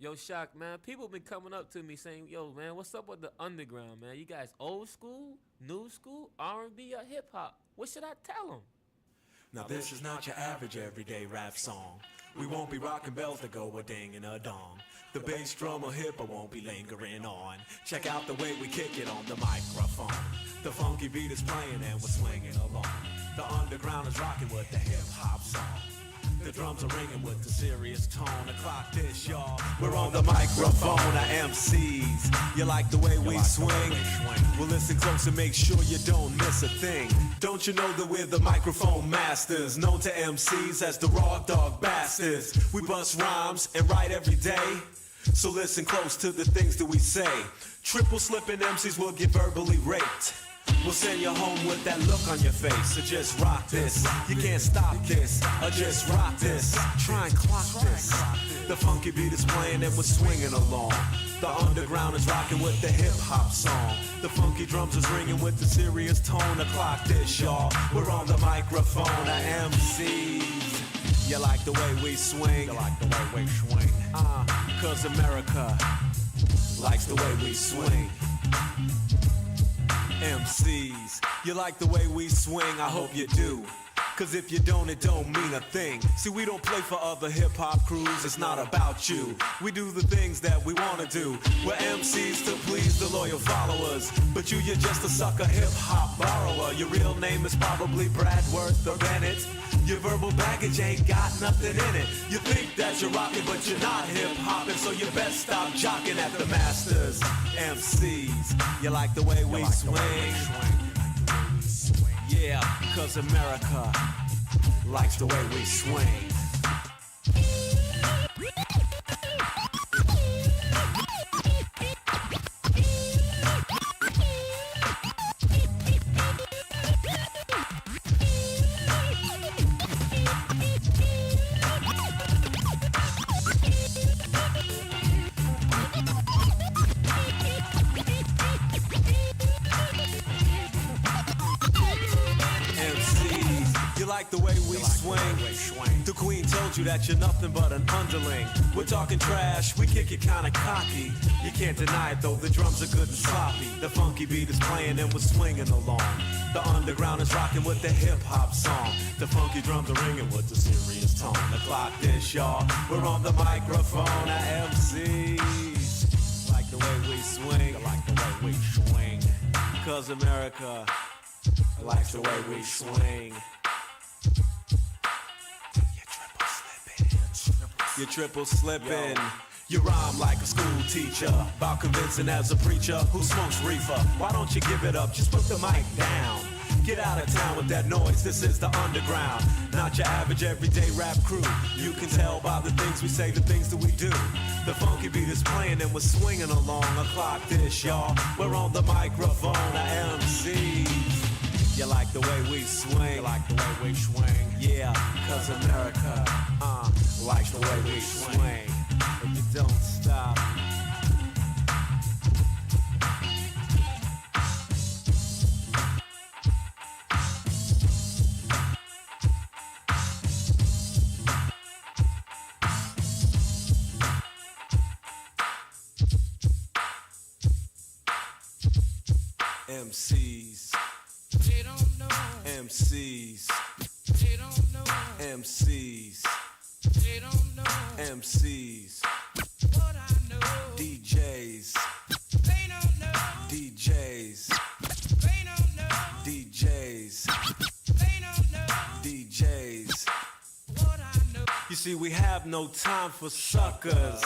Yo, Shock, man, people been coming up to me saying, yo, man, what's up with the underground, man? You guys old school, new school, R&B, or hip-hop? What should I tell them? Now this is not your average everyday rap song. We won't be rocking bells that go a ding and a dong. The bass drum or hip I won't be lingering on. Check out the way we kick it on the microphone. The funky beat is playing and we're swinging along. The underground is rocking with the hip-hop song. The drums are ringing with the serious tone. The clock this, y'all. We're on the microphone, our MCs. You like the way we swing? Well, listen close and make sure you don't miss a thing. Don't you know that we're the microphone masters, known to MCs as the raw dog bastards. We bust rhymes and write every day. So listen close to the things that we say. Triple slipping MCs will get verbally raped. We'll send you home with that look on your face. So just rock this, you can't stop this. Or just rock this, try and clock this. The funky beat is playing and we're swinging along. The underground is rocking with the hip-hop song. The funky drums is ringing with the serious tone. The clock this, y'all. We're on the microphone, our MCs. You like the way we swing? You like the way we swing? Cause America likes the way we swing. MCs, you like the way we swing, I hope you do. Cause if you don't, it don't mean a thing. See, we don't play for other hip-hop crews, it's not about you. We do the things that we wanna do. We're MCs to please the loyal followers. But you're just a sucker hip-hop borrower. Your real name is probably Bradworth or Bennett. Your verbal baggage ain't got nothing in it. You think that you're rocking, but you're not hip-hopping. So you best stop jocking at the masters. MCs, you like the way we swing? Yeah, cause America likes the way we swing. Like the way we swing. The queen told you that you're nothing but an underling. We're talking trash, we kick it kinda cocky. You can't deny it though, the drums are good and sloppy. The funky beat is playing and we're swinging along. The underground is rocking with the hip-hop song. The funky drums are ringing with the serious tone. The clock this, y'all. We're on the microphone, our MCs. Like the way we swing. I like the way we swing. Cause America likes the way we swing. You're triple slipping. You rhyme like a school teacher, about convincing as a preacher who smokes reefer. Why don't you give it up? Just put the mic down. Get out of town with that noise. This is the underground, not your average everyday rap crew. You can tell by the things we say, the things that we do. The funky beat is playing and we're swinging along. A clock this, y'all. We're on the microphone, our MCs. You like the way we swing? You like the way we swing? Yeah, cause America likes the way we swing. And you don't stop. MCs. They don't know. MCs. They don't know. MCs. They don't know. MCs. What I know. DJs. They don't know. DJs. They don't know. DJs. They don't know. DJs. What I know. You see, we have no time for suckers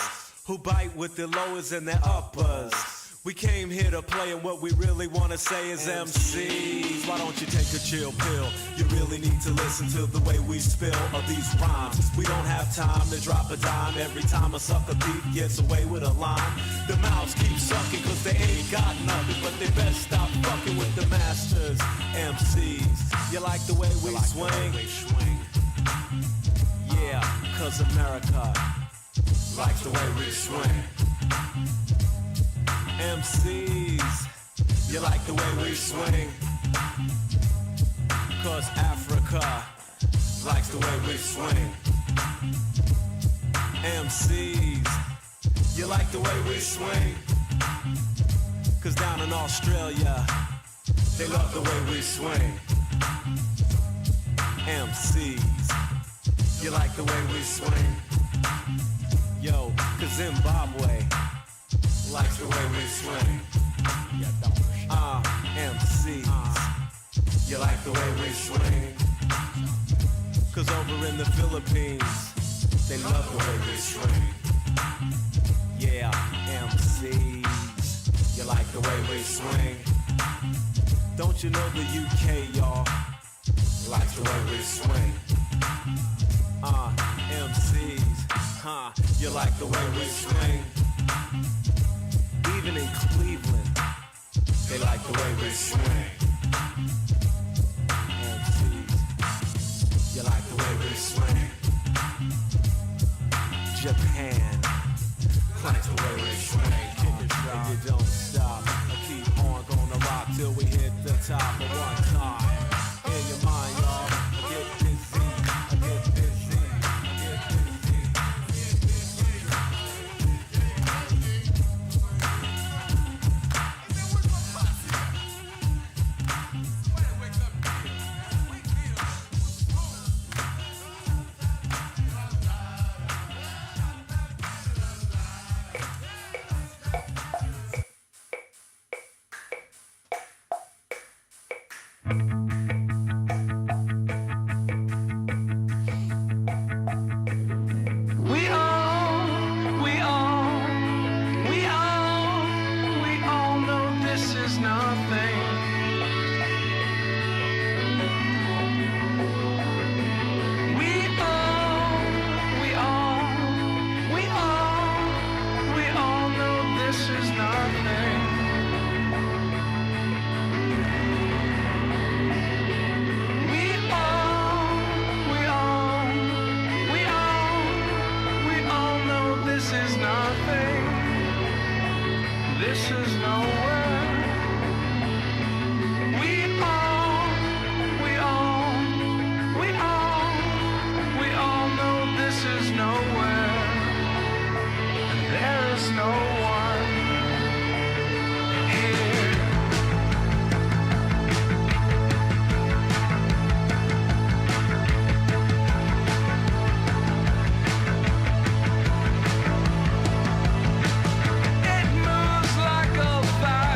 who bite with their lowers and their uppers. We came here to play, and what we really want to say is MCs. Why don't you take a chill pill? You really need to listen to the way we spill of these rhymes. We don't have time to drop a dime every time a sucker thief gets away with a line. The mouths keep sucking cause they ain't got nothing, but they best stop fucking with the masters. MCs, you like the way we swing? Yeah, cause America likes the way we swing. MCs, you like the way we swing? Cause Africa likes the way we swing. MCs, You like the way we swing? Cause down in Australia, they love the way we swing. MCs, you like the way we swing? Yo, cause Zimbabwe likes the way we swing. MCs, you like the way we swing? Cause over in the Philippines, they love the way we swing. Yeah, MCs, you like the way we swing? Don't you know the UK, y'all, likes the way we swing? MCs, you like the way we swing? Even in Cleveland, they like the way we swing. MCs, you like the way we swing? Japan likes the way we swing. And you don't stop, keep on gonna rock till we hit the top of one time. In your mind, y'all, get busy, get busy, get busy. We all know this is nothing. We all know this is nothing. This is nothing. This is nowhere. We all know this is nowhere. And there is no one here. It moves like a fire.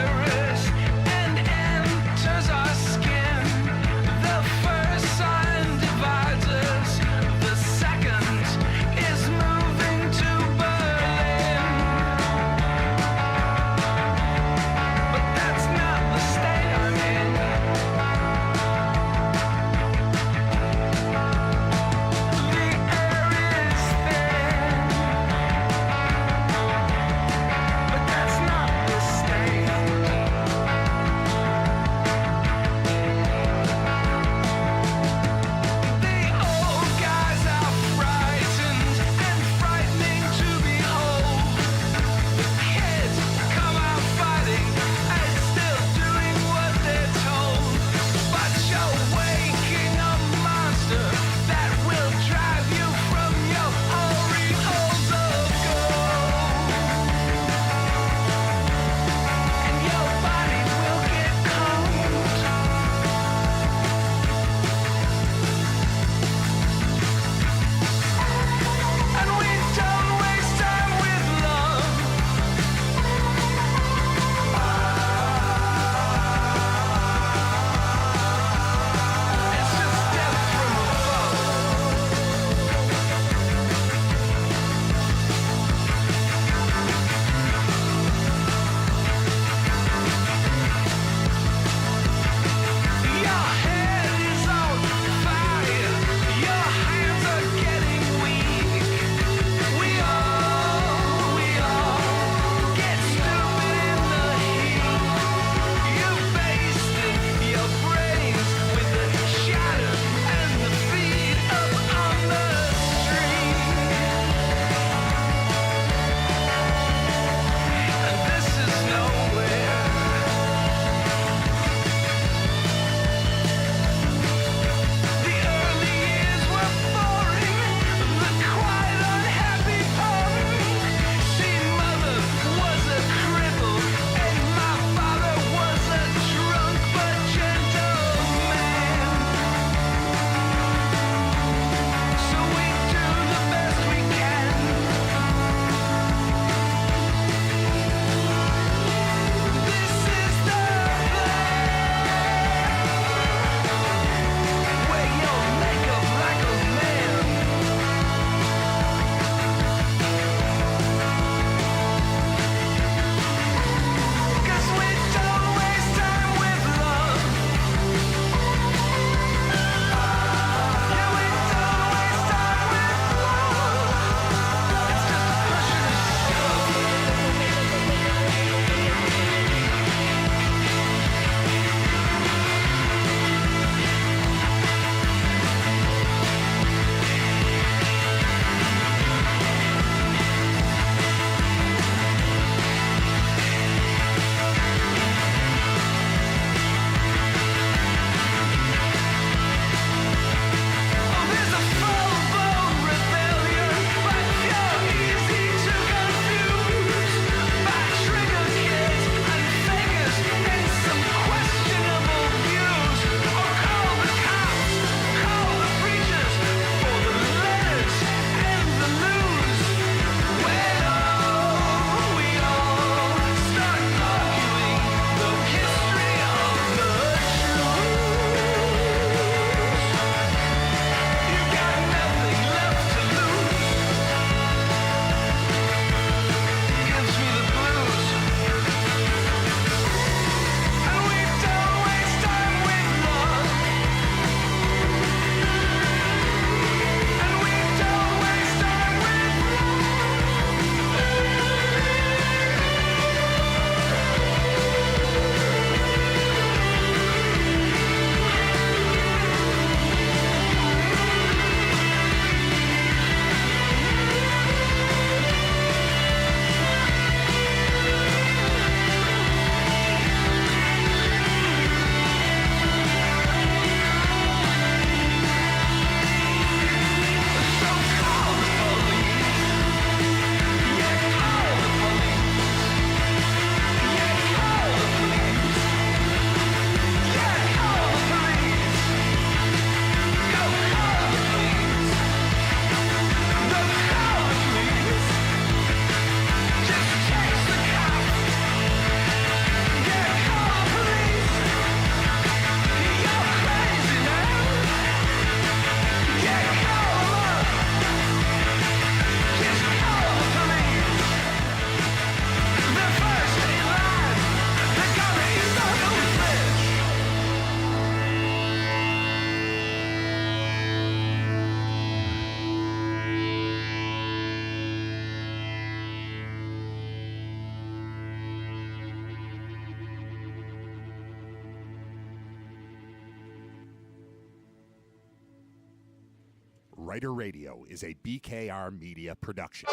Riter Radio is a BKR Media production.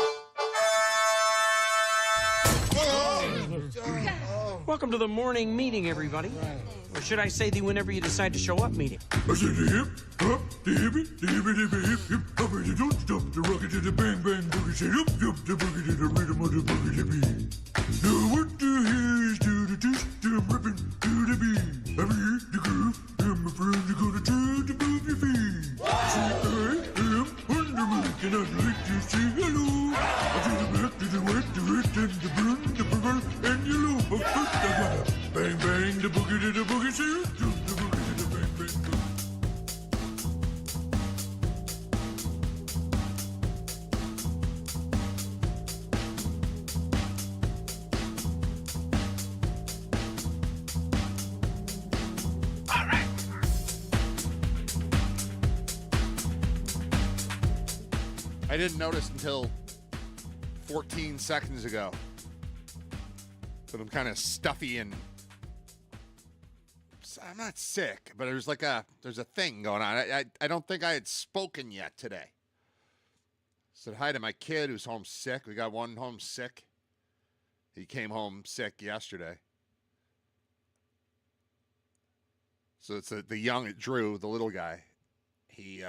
Welcome to the morning meeting, everybody. Or should I say the whenever you decide to show up meeting? I said the hip, hop, the hippie, the hippie, the hip, hip, hop, and you don't stop the rocket to the bang, bang, boogie, say, up, up, the boogie to the rhythm of the boogie to beat. Now what the hell is to the twist, I'm ripping to the beat. I'm here, the groove, and my friend, you're gonna try to move your feet. See, I am Wonder Man, and I'd like to say hello. I to the back, to the wet, the red, and the blue, the purple, and yellow. But first I gotta bang, bang, the boogie to the boogie, say, to the boogie to the bang, bang, boogie. I didn't notice until 14 seconds ago that I'm kind of stuffy and I'm not sick, but there's a thing going on. I don't think I had spoken yet today. Said hi to my kid who's home sick. We got one home sick. He came home sick yesterday. So it's the young Drew, the little guy. He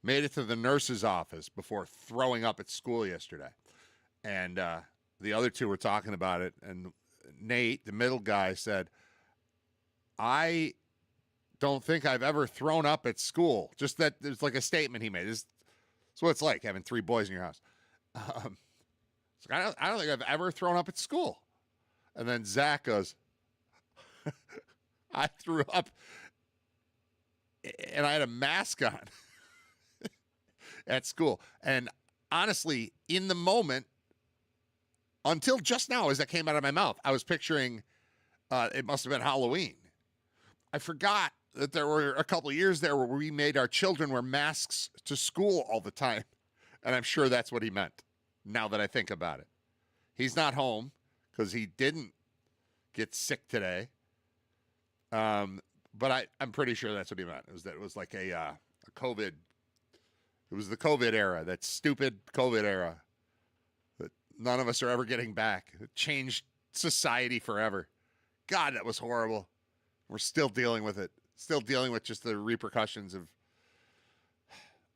made it to the nurse's office before throwing up at school yesterday. And the other two were talking about it. And Nate, the middle guy, said, I don't think I've ever thrown up at school. Just that there's like a statement he made. This is what it's like having three boys in your house. I don't think I've ever thrown up at school. And then Zach goes, I threw up and I had a mask on at school. And honestly, in the moment, until just now as that came out of my mouth, I was picturing it must have been Halloween. I forgot that there were a couple of years there where we made our children wear masks to school all the time. And I'm sure that's what he meant, now that I think about it. He's not home because he didn't get sick today. But I'm pretty sure that's what he meant. It was like a COVID. It was the COVID era, that stupid COVID era that none of us are ever getting back. It changed society forever. God, that was horrible. We're still dealing with it. Still dealing with just the repercussions of,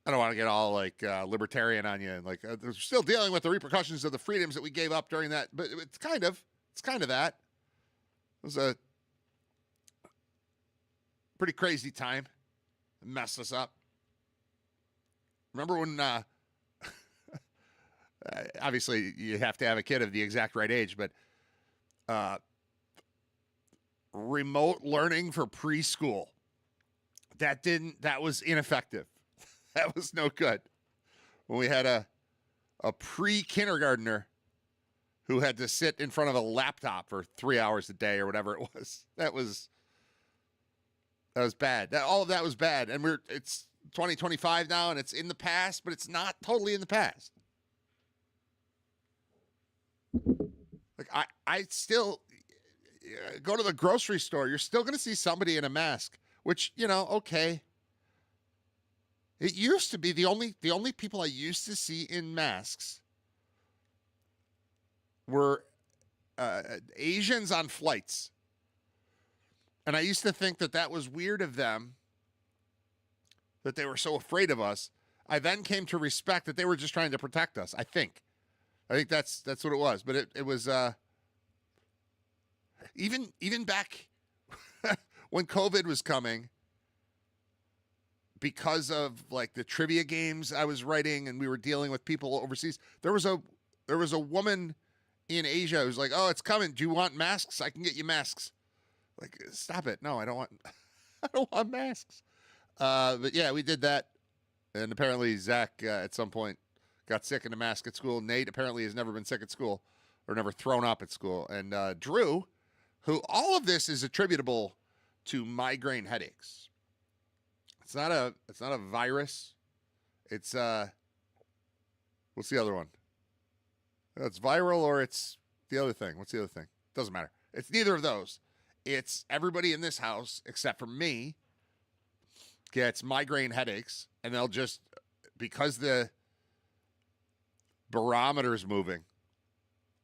I don't want to get all like libertarian on you. And like, we're still dealing with the repercussions of the freedoms that we gave up during that. But it's kind of that. It was a pretty crazy time. It messed us up. Remember when, obviously you have to have a kid of the exact right age, but remote learning for preschool, that was ineffective. That was no good. When we had a pre-kindergartner who had to sit in front of a laptop for 3 hours a day or whatever it was, that was bad. All of that was bad. And it's 2025 now, and it's in the past, but it's not totally in the past. Like I still go to the grocery store. You're still going to see somebody in a mask, which, okay. It used to be the only people I used to see in masks were Asians on flights. And I used to think that was weird of them, that they were so afraid of us. I then came to respect that they were just trying to protect us, I think. that's what it was. But it was even back when COVID was coming, because of like the trivia games I was writing and we were dealing with people overseas, there was a woman in Asia who's like, "Oh, it's coming. Do you want masks? I can get you masks." Like, stop it. No, I don't want masks. But yeah, we did that. And apparently Zach at some point got sick in a mask at school. Nate apparently has never been sick at school or never thrown up at school. And Drew, who all of this is attributable to migraine headaches. It's not a virus. It's what's the other one? It's viral, or it's the other thing. What's the other thing? Doesn't matter. It's neither of those. It's everybody in this house, except for me, gets migraine headaches, and they'll just, because the barometer is moving,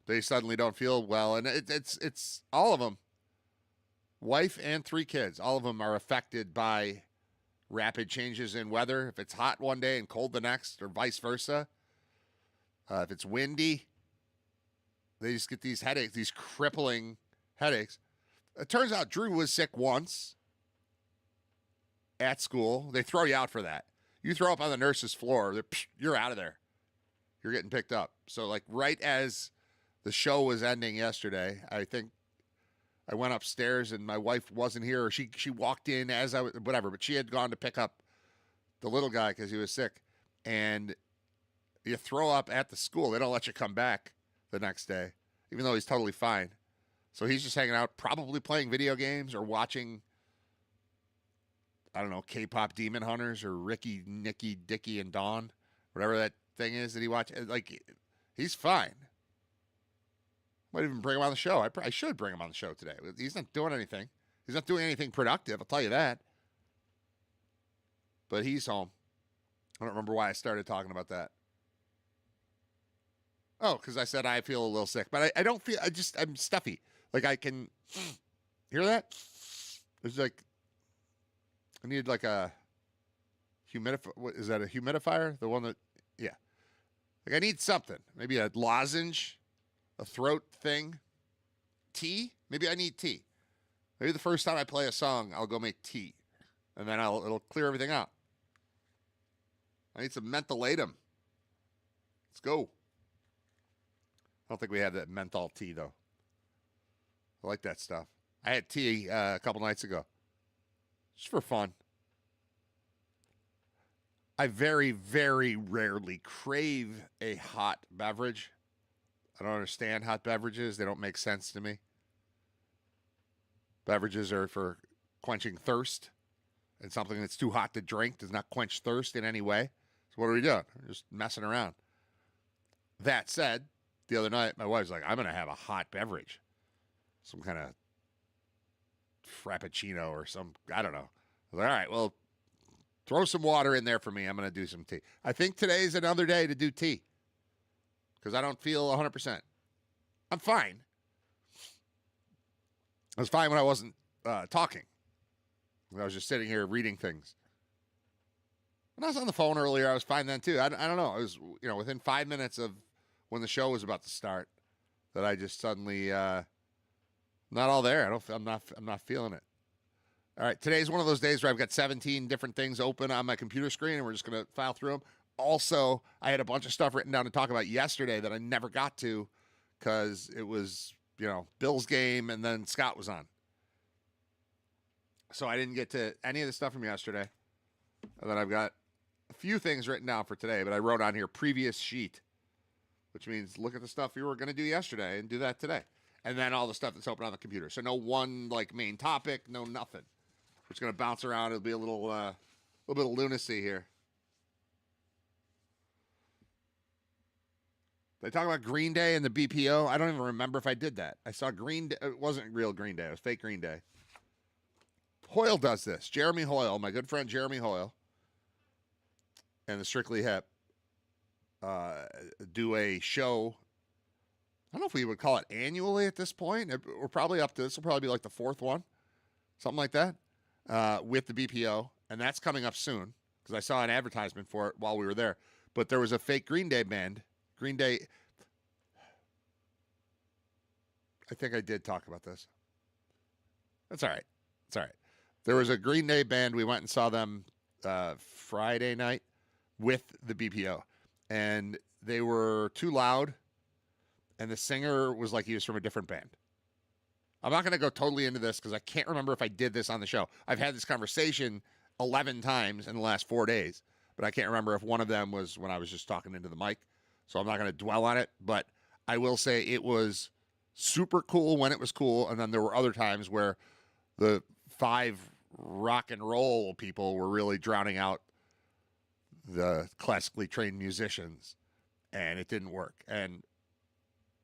they suddenly don't feel well. And it's all of them, wife and 3 kids, all of them are affected by rapid changes in weather. If it's hot one day and cold the next, or vice versa. If it's windy, they just get these headaches, these crippling headaches. It turns out Drew was sick once at school. They throw you out for that. You throw up on the nurse's floor, you're out of there. You're getting picked up. So, like, right as the show was ending yesterday, I think I went upstairs and my wife wasn't here, or she walked in as I was, whatever, but she had gone to pick up the little guy because he was sick. And you throw up at the school, they don't let you come back the next day, even though he's totally fine. So he's just hanging out, probably playing video games or watching, I don't know, K-pop Demon Hunters or Ricky, Nikki, Dickie, and Dawn, whatever that thing is that he watches. Like, he's fine. Might even bring him on the show. I should bring him on the show today. He's not doing anything. He's not doing anything productive, I'll tell you that. But he's home. I don't remember why I started talking about that. Oh, because I said I feel a little sick. But I don't feel, I'm stuffy. Like, I can, hear that? There's like, I need like a humidifier. What is that, a humidifier? The one that, yeah. Like, I need something. Maybe a lozenge, a throat thing. Tea? Maybe I need tea. Maybe the first time I play a song, I'll go make tea. And then it'll clear everything out. I need some mentholatum. Let's go. I don't think we have that menthol tea, though. I like that stuff. I had tea a couple nights ago. Just for fun. I very, very rarely crave a hot beverage. I don't understand hot beverages. They don't make sense to me. Beverages are for quenching thirst. And something that's too hot to drink does not quench thirst in any way. So what are we doing? We're just messing around. That said, the other night, my wife's like, I'm going to have a hot beverage. Some kind of frappuccino or some, I don't know. I was like, all right, well, throw some water in there for me. I'm going to do some tea. I think today's another day to do tea because I don't feel 100%. I'm fine. I was fine when I wasn't talking. I was just sitting here reading things. When I was on the phone earlier, I was fine then too. I don't know. I was, within 5 minutes of when the show was about to start, that I just suddenly not all there. I'm not feeling it. All right, today's one of those days where I've got 17 different things open on my computer screen, and we're just going to file through them. Also, I had a bunch of stuff written down to talk about yesterday that I never got to because it was, Bill's game, and then Scott was on. So I didn't get to any of the stuff from yesterday. And then I've got a few things written down for today, but I wrote on here previous sheet, which means look at the stuff you were going to do yesterday and do that today. And then all the stuff that's open on the computer. So no one main topic, no nothing. We're just going to bounce around. It'll be a little bit of lunacy here. Did I talk about Green Day and the BPO? I don't even remember if I did that. I saw Green Day. It wasn't real Green Day. It was fake Green Day. Hoyle does this. Jeremy Hoyle, my good friend Jeremy Hoyle, and the Strictly Hip do a show. I don't know if we would call it annually at this point. We're probably up to, this will probably be like the 4th one, something like that, with the BPO, and that's coming up soon because I saw an advertisement for it while we were there. But there was a fake Green Day band. Green Day. I think I did talk about this. That's all right. It's all right. There was a Green Day band. We went and saw them Friday night with the BPO, and they were too loud, and the singer was like he was from a different band. I'm not going to go totally into this because I can't remember if I did this on the show. I've had this conversation 11 times in the last 4 days, but I can't remember if one of them was when I was just talking into the mic, so I'm not going to dwell on it, but I will say it was super cool when it was cool, and then there were other times where the 5 rock and roll people were really drowning out the classically trained musicians, and it didn't work. And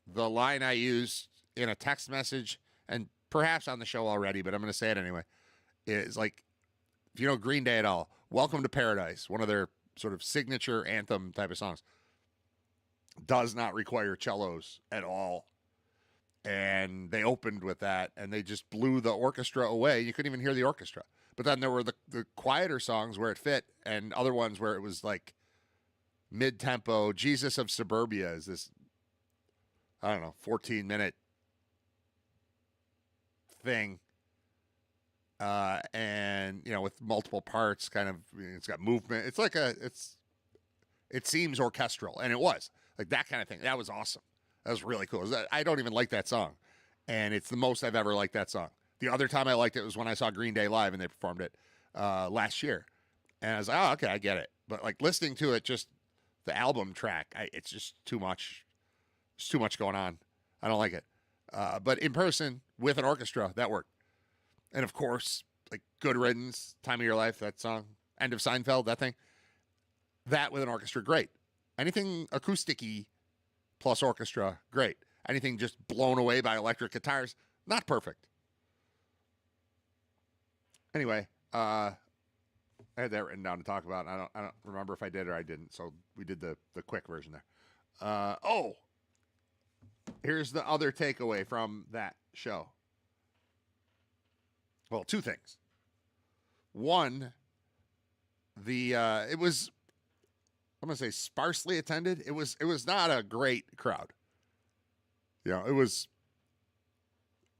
the line I used in a text message, and perhaps on the show already, but I'm going to say it anyway, is like, if you know Green Day at all, Welcome to Paradise, one of their sort of signature anthem type of songs, does not require cellos at all. And they opened with that, and they just blew the orchestra away. You couldn't even hear the orchestra. But then there were the quieter songs where it fit, and other ones where it was like mid-tempo. Jesus of Suburbia is this, I don't know, 14-minute thing. And, you know, with multiple parts, kind of, it's got movement. It's like it seems orchestral, and it was. Like that kind of thing. That was awesome. That was really cool. I don't even like that song, and it's the most I've ever liked that song. The other time I liked it was when I saw Green Day live, and they performed it last year. And I was like, oh, okay, I get it. But, like, listening to it, just the album track, it's just too much. There's too much going on. I don't like it. But in person, with an orchestra, that worked. And, of course, like, Good Riddance, Time of Your Life, that song, End of Seinfeld, that thing. That with an orchestra, great. Anything acoustic-y plus orchestra, great. Anything just blown away by electric guitars, not perfect. Anyway, I had that written down to talk about. And I don't remember if I did or I didn't. So we did the quick version there. Here's the other takeaway from that show. Well, two things. One, it was, I'm gonna say, sparsely attended. It was not a great crowd. You know, it was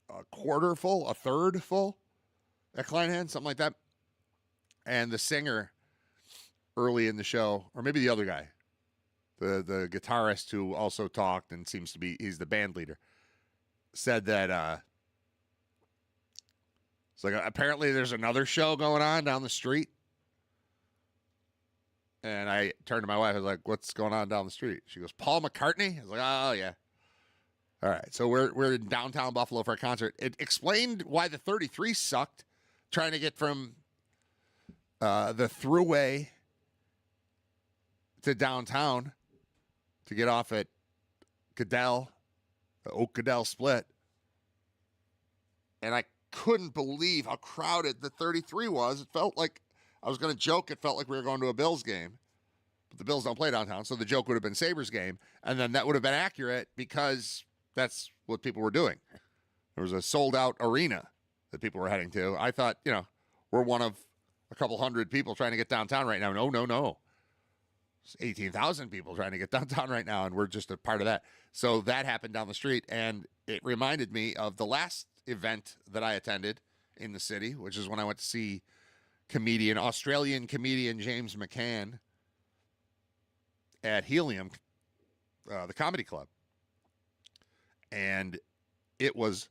a quarter full, a third full at Kleinhand, something like that. And the singer early in the show, or maybe the other guy, the guitarist who also talked and seems to be, he's the band leader, said that it's like apparently there's another show going on down the street. And I turned to my wife. I was like, "What's going on down the street?" She goes, "Paul McCartney." I was like, "Oh yeah." All right, so we're in downtown Buffalo for a concert. It explained why the 33 sucked, trying to get from the Thruway to downtown to get off at Goodell, the Oak Goodell split. And I couldn't believe how crowded the 33 was. It felt like, I was going to joke, it felt like we were going to a Bills game. But the Bills don't play downtown, so the joke would have been Sabres game. And then that would have been accurate because that's what people were doing. There was a sold-out arena that people were heading to. I thought, you know, we're one of a couple hundred people trying to get downtown right now. No. It's 18,000 people trying to get downtown right now, and we're just a part of that. So that happened down the street, and it reminded me of the last event that I attended in the city, which is when I went to see Australian comedian James McCann at Helium, the comedy club. And it was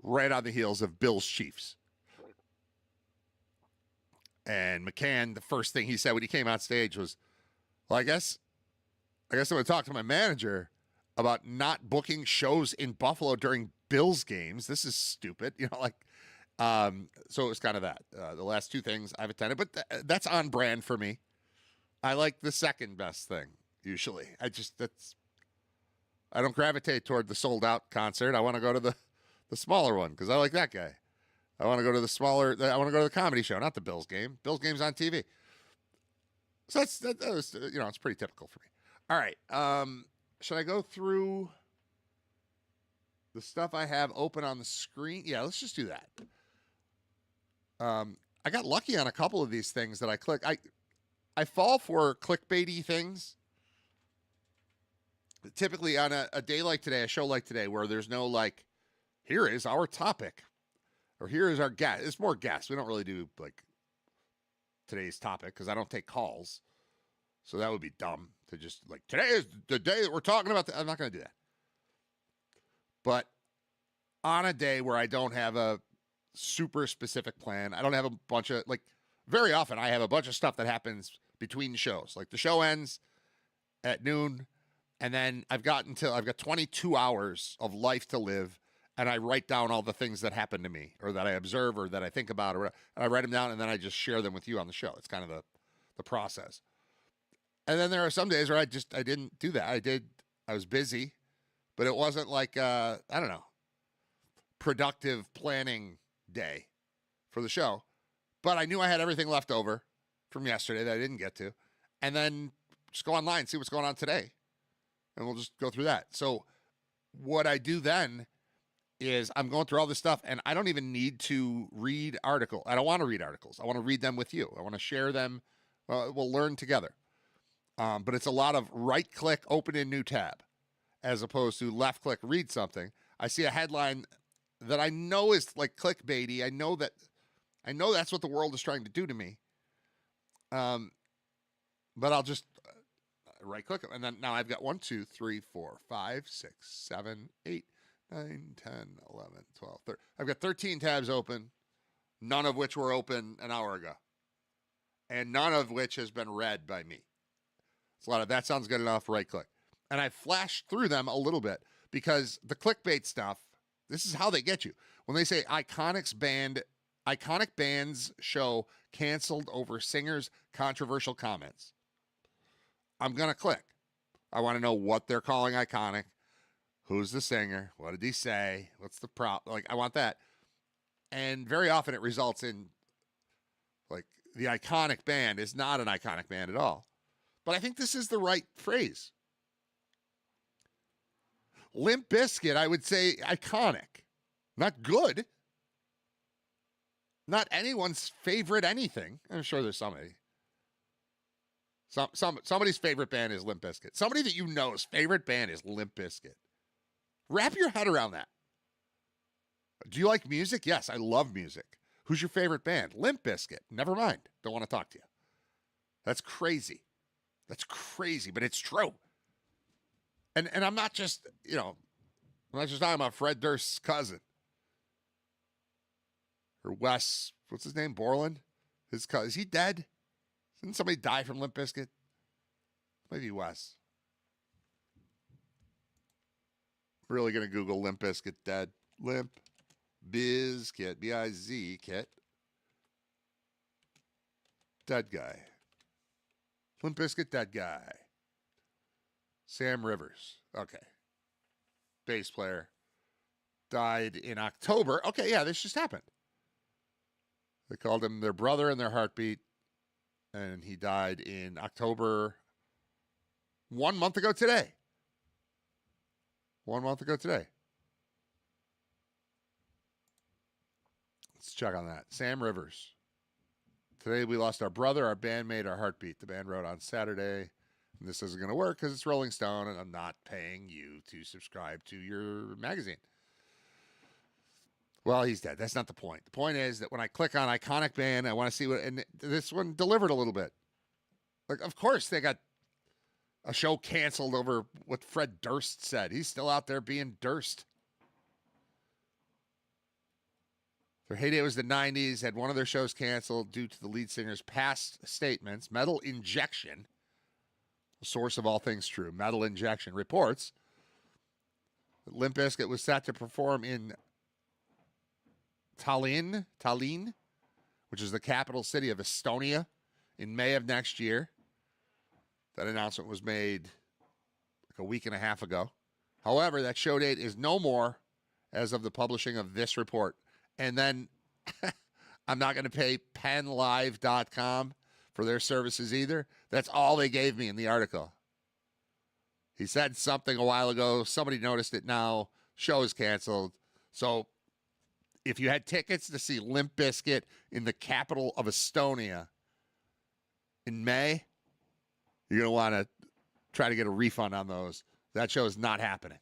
right on the heels of Bills Chiefs. And McCann, the first thing he said when he came on stage was, well, I guess I'm going to talk to my manager about not booking shows in Buffalo during Bills games. This is stupid. You know, like, so it was kind of that. The last two things I've attended, but that's on brand for me. I like the second best thing, usually. I don't gravitate toward the sold out concert. I want to go to the smaller one because I like that guy. I want to go to I want to go to the comedy show, not the Bills game. Bills game's on TV. So that was, you know, it's pretty typical for me. All right. Should I go through the stuff I have open on the screen? Yeah, let's just do that. I got lucky on a couple of these things that I click. I fall for clickbaity things. Typically on a day like today, a show like today, where there's no like, here is our topic, or here is our guest. It's more guests. We don't really do like today's topic because I don't take calls. So that would be dumb to just like, today is the day that we're talking about. I'm not going to do that. But on a day where I don't have a super specific plan, I don't have a bunch of, like, very often I have a bunch of stuff that happens between shows. Like the show ends at noon, and then I've got 22 hours of life to live, and I write down all the things that happen to me or that I observe or that I think about, and I write them down, and then I just share them with you on the show. It's kind of the process. And then there are some days where I didn't do that. I was busy, but it wasn't like, I don't know, productive planning day for the show. But I knew I had everything left over from yesterday that I didn't get to. And then just go online, see what's going on today. And we'll just go through that. So what I do then is I'm going through all this stuff, and I don't even need to read articles. I don't want to read articles. I want to read them with you. I want to share them. We'll learn together. But it's a lot of right-click, open in new tab, as opposed to left-click, read something. I see a headline that I know is like clickbaity. I know that's what the world is trying to do to me. But I'll just right-click them. And then now I've got 1, 2, 3, 4, 5, 6, 7, 8, 9, 10, 11, 12, 13. I've got 13 tabs open, none of which were open an hour ago. And none of which has been read by me. It's a lot of that sounds good enough, right-click. And I flashed through them a little bit because the clickbait stuff, this is how they get you. When they say iconic bands show canceled over singers' controversial comments, I'm going to click. I want to know what they're calling iconic. Who's the singer? What did he say? What's the prop? Like, I want that. And very often it results in, like, the iconic band is not an iconic band at all. But I think this is the right phrase. Limp Bizkit, I would say iconic. Not good. Not anyone's favorite anything. I'm sure there's somebody. Somebody's favorite band is Limp Bizkit. Somebody that you know's favorite band is Limp Bizkit. Wrap your head around that. Do you like music? Yes, I love music. Who's your favorite band? Limp Bizkit. Never mind. Don't want to talk to you. That's crazy. That's crazy, but it's true. And I'm not just, I'm not just talking about Fred Durst's cousin. Or Wes, what's his name? Borland? His cousin. Is he dead? Didn't somebody die from Limp Bizkit? Maybe Wes. Really going to Google Limp Bizkit dead. Limp Bizkit, B-I-Z, kit. Dead guy. Limp Bizkit, dead guy. Sam Rivers. Okay. Bass player. Died in October. Okay, yeah, this just happened. They called him their brother in their heartbeat. And he died in October 1 month ago today. 1 month ago today. Let's check on that. Sam Rivers. Today we lost our brother, our bandmate, our heartbeat. The band wrote on Saturday. And this isn't going to work because it's Rolling Stone and I'm not paying you to subscribe to your magazine. Well, he's dead. That's not the point. The point is that when I click on iconic band, I want to see what, and this one delivered a little bit. Like, of course, they got a show canceled over what Fred Durst said. He's still out there being Durst. Their heyday was the 90s, had one of their shows canceled due to the lead singer's past statements. Metal Injection, the source of all things true, Metal Injection reports that Limp Bizkit was set to perform in Tallinn, which is the capital city of Estonia, in May of next year. That announcement was made like a week and a half ago. However, that show date is no more as of the publishing of this report. And then I'm not going to pay penlive.com for their services either. That's all they gave me in the article. He said something a while ago. Somebody noticed it now. Show is canceled. So if you had tickets to see Limp Bizkit in the capital of Estonia in May, you're going to want to try to get a refund on those. That show is not happening.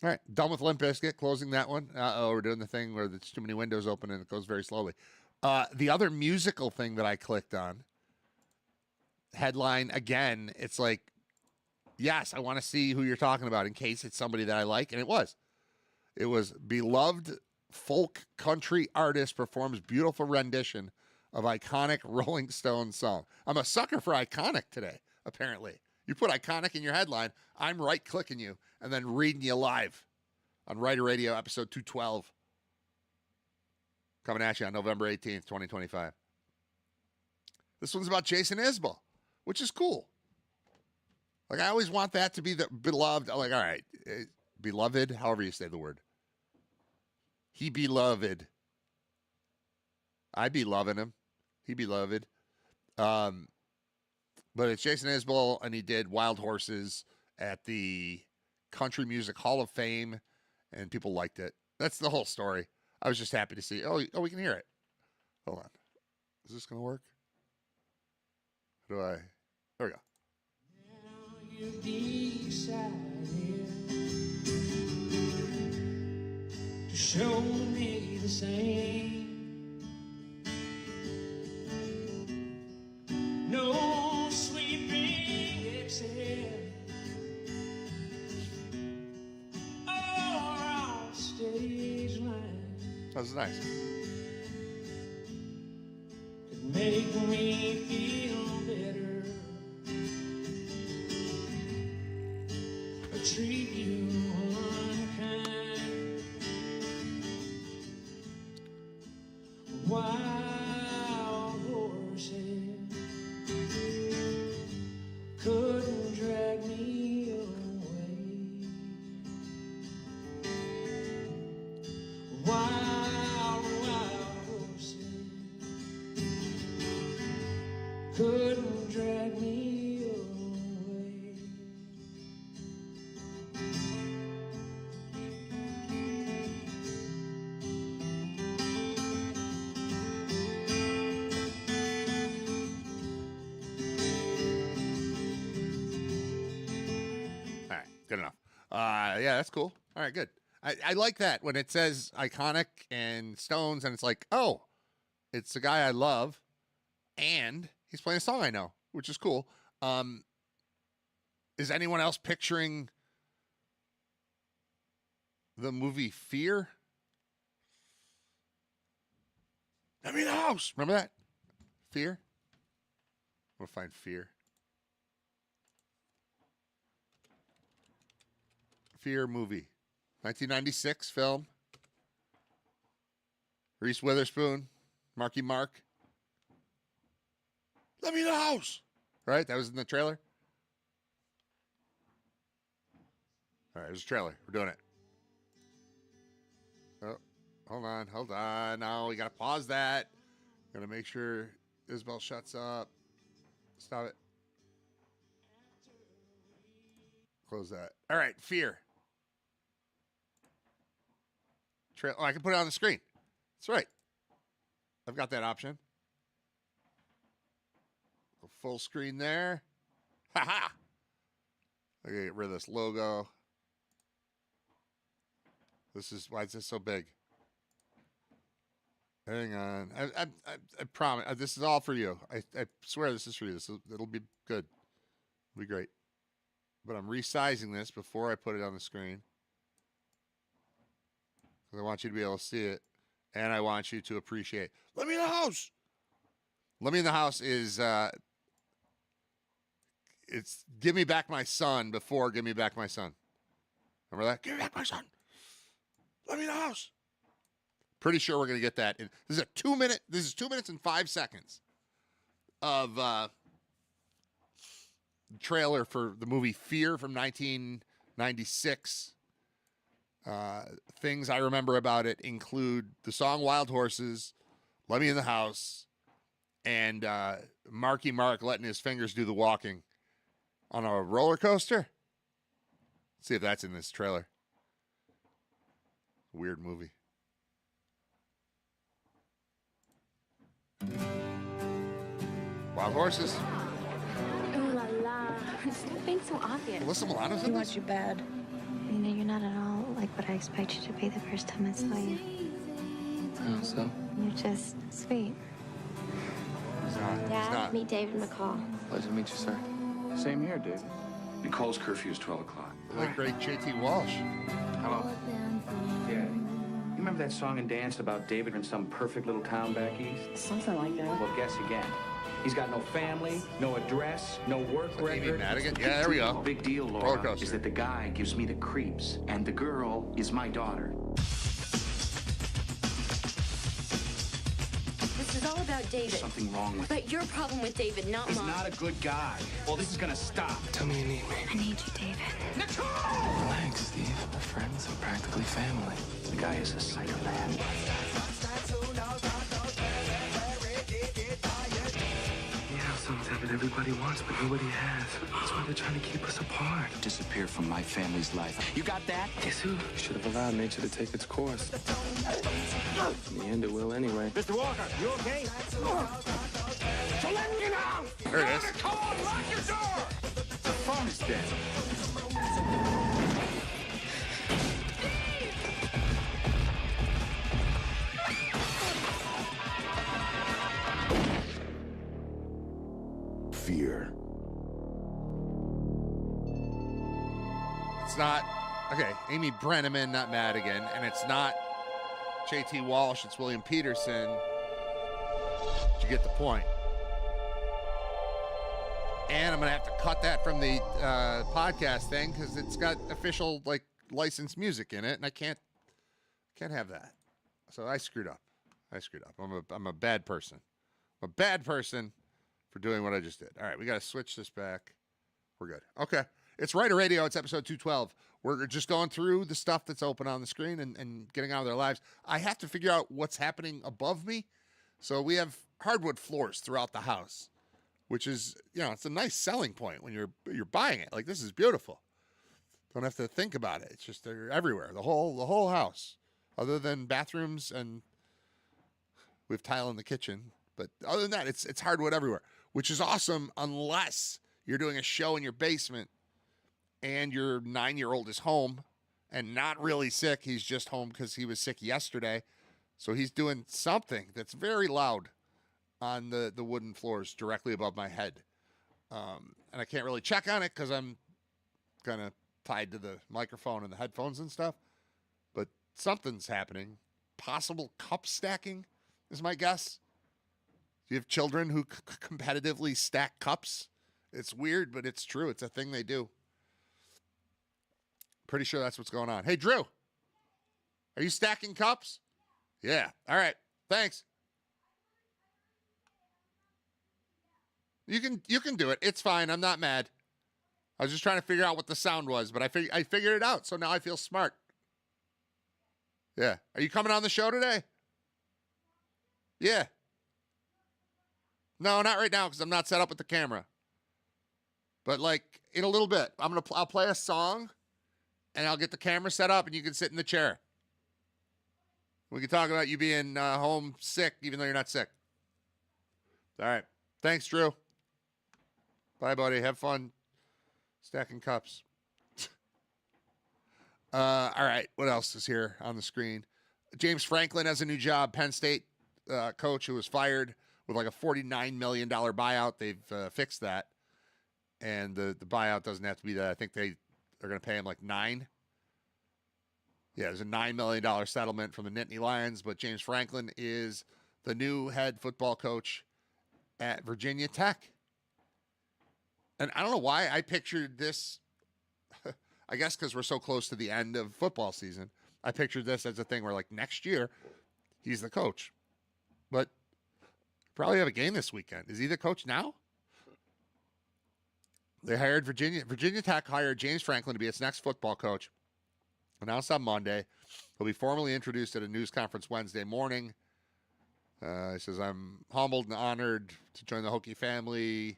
All right, done with Limp Bizkit, closing that one. We're doing the thing where there's too many windows open and it goes very slowly. The other musical thing that I clicked on, headline, again, it's like, yes, I want to see who you're talking about in case it's somebody that I like, and it was. It was beloved folk country artist performs beautiful rendition of iconic Rolling Stones song. I'm a sucker for iconic today, apparently. You put iconic in your headline, I'm right-clicking you and then reading you live on Riter Radio, episode 212. Coming at you on November 18th, 2025. This one's about Jason Isbell, which is cool. Like, I always want that to be the beloved. I'm like, all right, beloved, however you say the word. He beloved. I be loving him. He beloved. But it's Jason Isbell, and he did Wild Horses at the Country Music Hall of Fame, and people liked it. That's the whole story. I was just happy to see. Oh, we can hear it. Hold on. Is this going to work? There we go. Now you decided to show me the same. No sweeping exhale or on stage line That was nice. could make me feel better. Or treat you unkind. Wild horses couldn't drag me away. Wild horses couldn't drag me away. All right, good enough. Yeah, that's cool. All right, good. I like that when it says iconic and Stones, and it's like, oh, it's a guy I love, and he's playing a song I know, which is cool. Is anyone else picturing the movie Fear? Let me in the house. Remember that? Fear? I'm going to find Fear. Fear movie. 1996 film. Reese Witherspoon. Marky Mark. Let me in the house. Right? That was in the trailer? All right, it was a trailer. We're doing it. Oh, hold on. Now we got to pause that. Got to make sure Isabel shuts up. Stop it. Close that. All right, Fear. Oh, I can put it on the screen. That's right. I've got that option. Go full screen there. Ha ha. I gotta get rid of this logo. Why is this so big? Hang on. I promise. This is all for you. I swear this is for you. It'll be good. It'll be great. But I'm resizing this before I put it on the screen. I want you to be able to see it, and I want you to appreciate. Let me in the house. Let me in the house is it's give me back my son before give me back my son. Remember that? Give me back my son. Let me in the house. Pretty sure we're gonna get that. This is 2 minute. This is 2 minutes and 5 seconds of trailer for the movie Fear from 1996. Things I remember about it include the song Wild Horses, Let Me in the House, and Marky Mark letting his fingers do the walking on a roller coaster. Let's see if that's in this trailer. Weird movie. Wild Horses. Ooh la la. Stop being so obvious. Alyssa Milano's He in wants this? you bad. You know, you're not at all like what I expect you to be the first time I saw you. Oh, so? You're just sweet. He's not. He's Dad, not. meet David McCall. Pleasure to meet you, sir. Same here, David. Nicole's curfew is 12 o'clock. The great J.T. Walsh. Hello. Yeah. You remember that song and dance about David in some perfect little town back east? Something like that. Well, guess again. He's got no family, no address, no work Like Amy record. Madigan? Yeah, there we go. The big deal, Roller Laura, coaster. is that the guy gives me the creeps, and the girl is my daughter. This is all about David. Something wrong with But your problem with David, not He's mine. not a good guy. Well, this is gonna stop. Tell me you need me. I need you, David. Relax, Steve. We're friends and practically family. The guy is a sight of land. Yeah, something that everybody wants, but nobody has. That's why they're trying to keep us apart. Disappear from my family's life. You got that? Guess who? Should have allowed nature to take its course. In the end, it will anyway. Mr. Walker, you okay? There it is. Come on, lock your door! The phone is dead. Fear. It's not okay. Amy Brenneman, not Madigan, and it's not J.T. Walsh. It's William Peterson. Did you get the point? And I'm gonna have to cut that from the podcast thing because it's got official like licensed music in it, and I can't have that. So I screwed up. I'm a bad person. I'm a bad person for doing what I just did. All right, we got to switch this back. We're good. Okay. It's Riter Radio. It's episode 212. We're just going through the stuff that's open on the screen and getting on with their lives. I have to figure out what's happening above me. So we have hardwood floors throughout the house, which is, it's a nice selling point when you're buying it. Like, this is beautiful. Don't have to think about it. It's just they're everywhere. The whole house, other than bathrooms, and we have tile in the kitchen. But other than that, it's hardwood everywhere, which is awesome unless you're doing a show in your basement and your 9-year-old is home and not really sick. He's just home because he was sick yesterday. So he's doing something that's very loud on the wooden floors directly above my head. And I can't really check on it because I'm kind of tied to the microphone and the headphones and stuff. But something's happening. Possible cup stacking is my guess. Do you have children who competitively stack cups? It's weird, but it's true. It's a thing they do. Pretty sure that's what's going on. Hey, Drew, are you stacking cups? Yeah. All right. Thanks. You can do it. It's fine. I'm not mad. I was just trying to figure out what the sound was, but I figured it out, so now I feel smart. Yeah. Are you coming on the show today? Yeah. No, not right now because I'm not set up with the camera. But like in a little bit, I'll play a song, and I'll get the camera set up, and you can sit in the chair. We can talk about you being home sick, even though you're not sick. All right. Thanks, Drew. Bye, buddy. Have fun stacking cups. All right. What else is here on the screen? James Franklin has a new job. Penn State coach who was fired with like a $49 million buyout. They've fixed that. And the buyout doesn't have to be that. I think they are going to pay him like $9 million. Yeah, there's a $9 million settlement from the Nittany Lions, but James Franklin is the new head football coach at Virginia Tech. And I don't know why I pictured this. I guess because we're so close to the end of football season. I pictured this as a thing where like next year he's the coach. But probably have a game this weekend. Is he the coach now? They hired Virginia Tech hired James Franklin to be its next football coach. Announced on Monday. He'll be formally introduced at a news conference Wednesday morning. He says, I'm humbled and honored to join the Hokie family.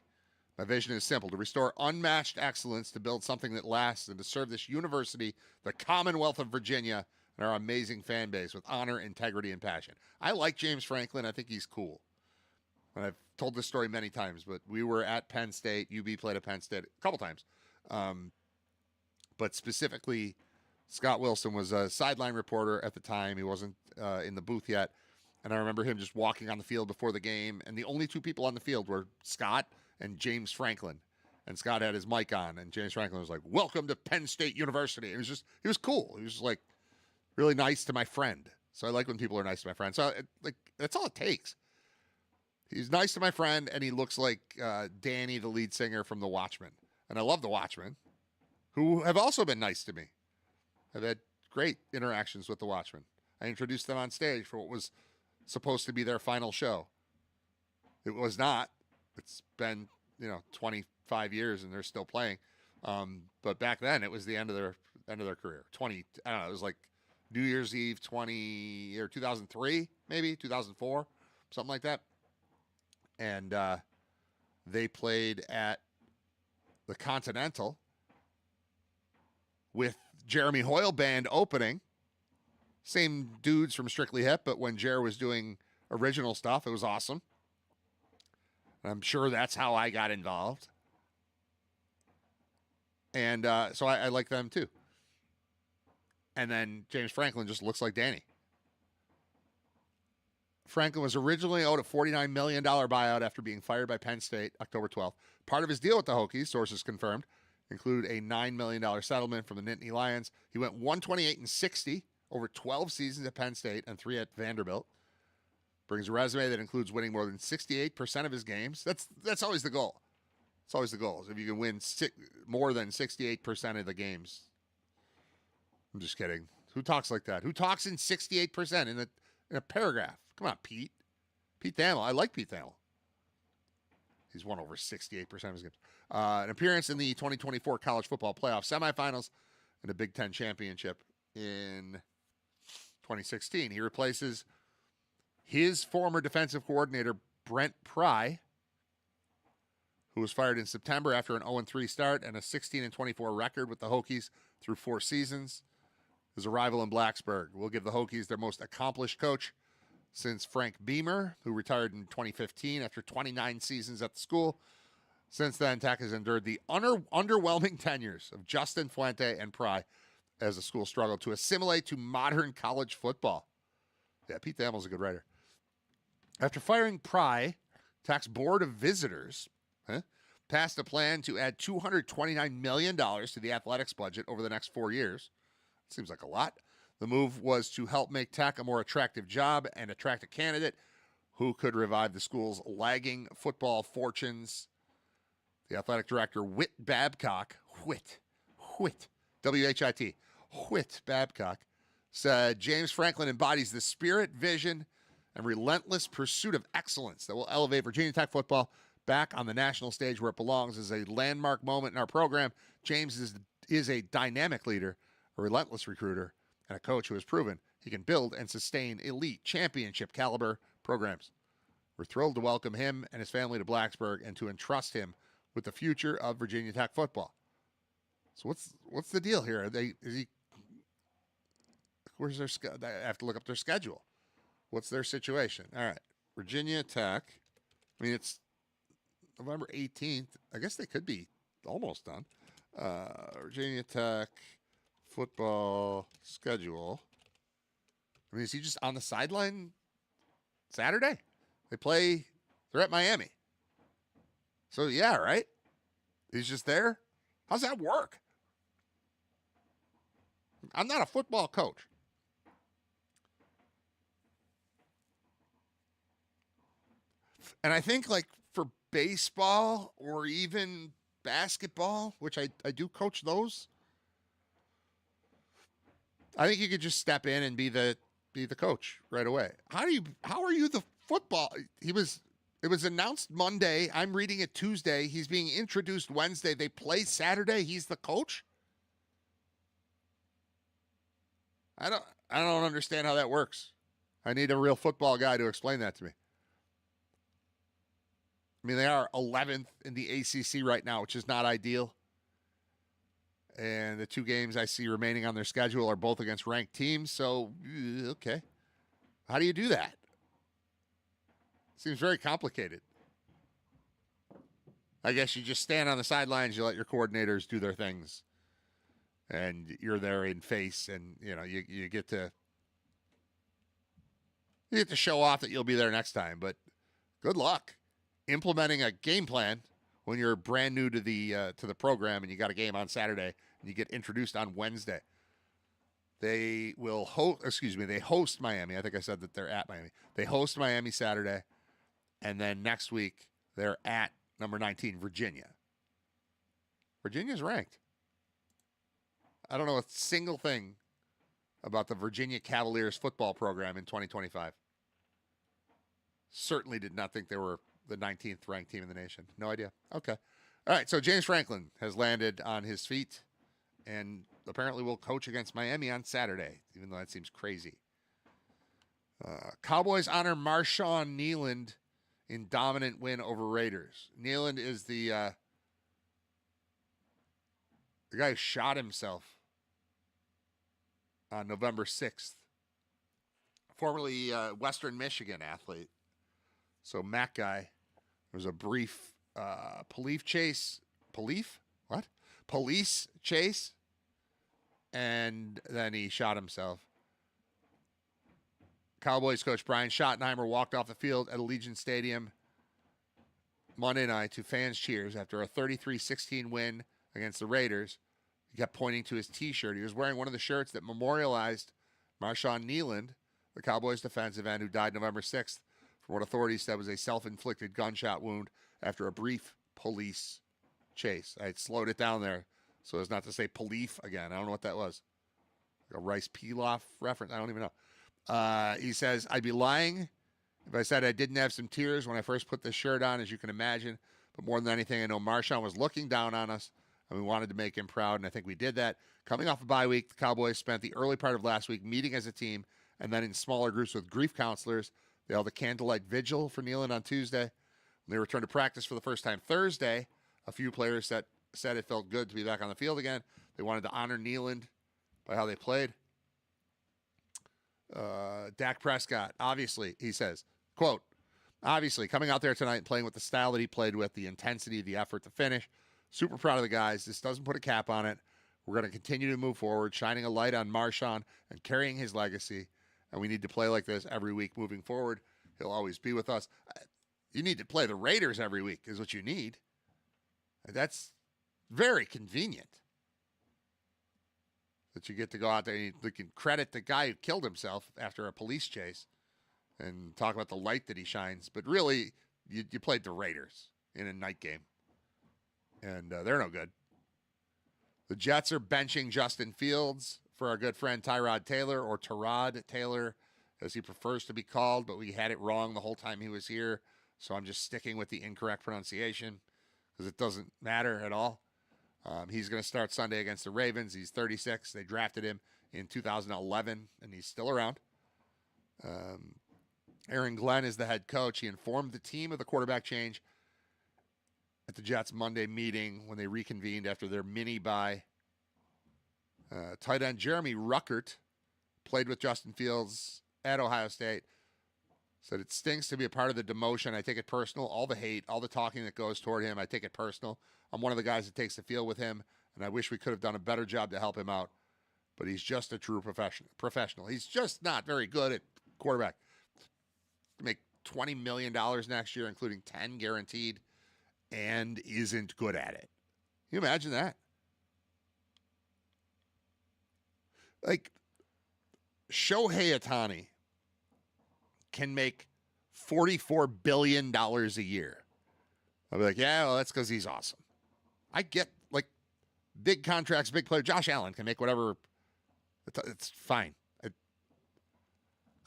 My vision is simple, to restore unmatched excellence, to build something that lasts, and to serve this university, the Commonwealth of Virginia, and our amazing fan base with honor, integrity, and passion. I like James Franklin. I think he's cool. And I've told this story many times, but we were at Penn State. UB played at Penn State a couple times. But specifically, Scott Wilson was a sideline reporter at the time. He wasn't in the booth yet. And I remember him just walking on the field before the game. And the only two people on the field were Scott and James Franklin. And Scott had his mic on. And James Franklin was like, welcome to Penn State University. He was cool. He was just like really nice to my friend. So I like when people are nice to my friend. So that's all it takes. He's nice to my friend, and he looks like Danny, the lead singer from The Watchmen. And I love The Watchmen, who have also been nice to me. I've had great interactions with The Watchmen. I introduced them on stage for what was supposed to be their final show. It was not. It's been, 25 years, and they're still playing. But back then, it was the end of their career. It was like New Year's Eve 2003, maybe 2004, something like that. And they played at the Continental with Jeremy Hoyle Band opening. Same dudes from Strictly Hip, but when Jer was doing original stuff, it was awesome. I'm sure that's how I got involved. And so I like them too. And then James Franklin just looks like Danny. Franklin was originally owed a $49 million buyout after being fired by Penn State October 12th. Part of his deal with the Hokies, sources confirmed, include a $9 million settlement from the Nittany Lions. He went 128-60 over 12 seasons at Penn State and 3 at Vanderbilt. Brings a resume that includes winning more than 68% of his games. That's always the goal. It's always the goal. If you can win more than 68% of the games. I'm just kidding. Who talks like that? Who talks in 68% in a paragraph? Come on, Pete. Pete Thamel. I like Pete Thamel. He's won over 68% of his games. An appearance in the 2024 college football playoff semifinals and a Big Ten championship in 2016. He replaces his former defensive coordinator, Brent Pry, who was fired in September after an 0-3 start and a 16-24 record with the Hokies through 4 seasons. His arrival in Blacksburg will give the Hokies their most accomplished coach since Frank Beamer, who retired in 2015 after 29 seasons at the school. Since then, Tech has endured the underwhelming tenures of Justin Fuente and Pry as the school struggled to assimilate to modern college football. Yeah, Pete Thamel's a good writer. After firing Pry, Tech's Board of Visitors passed a plan to add $229 million to the athletics budget over the next 4 years. Seems like a lot. The move was to help make Tech a more attractive job and attract a candidate who could revive the school's lagging football fortunes. The athletic director, Whit Babcock, W-H-I-T, Whit Babcock, said James Franklin embodies the spirit, vision, and relentless pursuit of excellence that will elevate Virginia Tech football back on the national stage where it belongs. As a landmark moment in our program, James is a dynamic leader, a relentless recruiter, and a coach who has proven he can build and sustain elite championship caliber programs. We're thrilled to welcome him and his family to Blacksburg and to entrust him with the future of Virginia Tech football. So what's the deal here? Where's their I have to look up their schedule. What's their situation? All right, Virginia Tech. I mean, it's November 18th. I guess they could be almost done. Virginia Tech football schedule. I mean, is he just on the sideline Saturday? They're at Miami. So, yeah, right? He's just there? How's that work? I'm not a football coach. And I think, like, for baseball or even basketball, which I do coach those, I think you could just step in and be the coach right away. How are you the football? It was announced Monday. I'm reading it Tuesday. He's being introduced Wednesday. They play Saturday. He's the coach. I don't understand how that works. I need a real football guy to explain that to me. I mean, they are 11th in the ACC right now, which is not ideal. And the 2 games I see remaining on their schedule are both against ranked teams. So, okay. How do you do that? Seems very complicated. I guess you just stand on the sidelines, you let your coordinators do their things. And you're there in face, and you get to show off that you'll be there next time. But good luck implementing a game plan when you're brand new to the program and you got a game on Saturday and you get introduced on Wednesday. They host Miami. I think I said that they're at Miami. They host Miami Saturday, and then next week they're at number 19, Virginia. Virginia's ranked. I don't know a single thing about the Virginia Cavaliers football program in 2025. Certainly did not think they were the 19th ranked team in the nation. No idea. Okay. All right, so James Franklin has landed on his feet, and apparently will coach against Miami on Saturday, even though that seems crazy. Cowboys honor Marshawn Kneeland in dominant win over Raiders. Kneeland is the guy who shot himself on November 6th. Formerly Western Michigan athlete. So Mac guy. There was a brief police chase. Police chase. And then he shot himself. Cowboys coach Brian Schottenheimer walked off the field at Allegiant Stadium Monday night to fans' cheers after a 33-16 win against the Raiders. He kept pointing to his T-shirt. He was wearing one of the shirts that memorialized Marshawn Kneeland, the Cowboys defensive end who died November 6th from what authorities said was a self-inflicted gunshot wound after a brief police chase. I slowed it down there so as not to say police again. I don't know what that was. Like a Rice Pilaf reference? I don't even know. He says, I'd be lying if I said I didn't have some tears when I first put this shirt on, as you can imagine. But more than anything, I know Marshawn was looking down on us, and we wanted to make him proud, and I think we did that. Coming off a bye week, the Cowboys spent the early part of last week meeting as a team, and then in smaller groups with grief counselors. They held a candlelight vigil for Kneeland on Tuesday. When they returned to practice for the first time Thursday, a few players said it felt good to be back on the field again. They wanted to honor Kneeland by how they played. Dak Prescott, obviously, he says, quote, obviously, coming out there tonight and playing with the style that he played with, the intensity, the effort to finish. Super proud of the guys. This doesn't put a cap on it. We're going to continue to move forward, shining a light on Marshawn and carrying his legacy. And we need to play like this every week moving forward. He'll always be with us. You need to play the Raiders every week is what you need. That's very convenient that you get to go out there and you can credit the guy who killed himself after a police chase and talk about the light that he shines. But really, you played the Raiders in a night game. And they're no good. The Jets are benching Justin Fields for our good friend Tyrod Taylor, or Tyrod Taylor, as he prefers to be called, but we had it wrong the whole time he was here, so I'm just sticking with the incorrect pronunciation because it doesn't matter at all. He's going to start Sunday against the Ravens. He's 36. They drafted him in 2011, and he's still around. Aaron Glenn is the head coach. He informed the team of the quarterback change at the Jets Monday meeting when they reconvened after their mini-bye. Tight end Jeremy Ruckert played with Justin Fields at Ohio State. Said it stinks to be a part of the demotion. I take it personal. All the hate, all the talking that goes toward him, I take it personal. I'm one of the guys that takes the field with him, and I wish we could have done a better job to help him out. But he's just a true professional. He's just not very good at quarterback. Make $20 million next year, including 10 guaranteed, and isn't good at it. Can you imagine that? Like, Shohei Ohtani can make $44 billion a year. I'll be like, yeah, well, that's because he's awesome. I get, like, big contracts, big player. Josh Allen can make whatever. It's fine.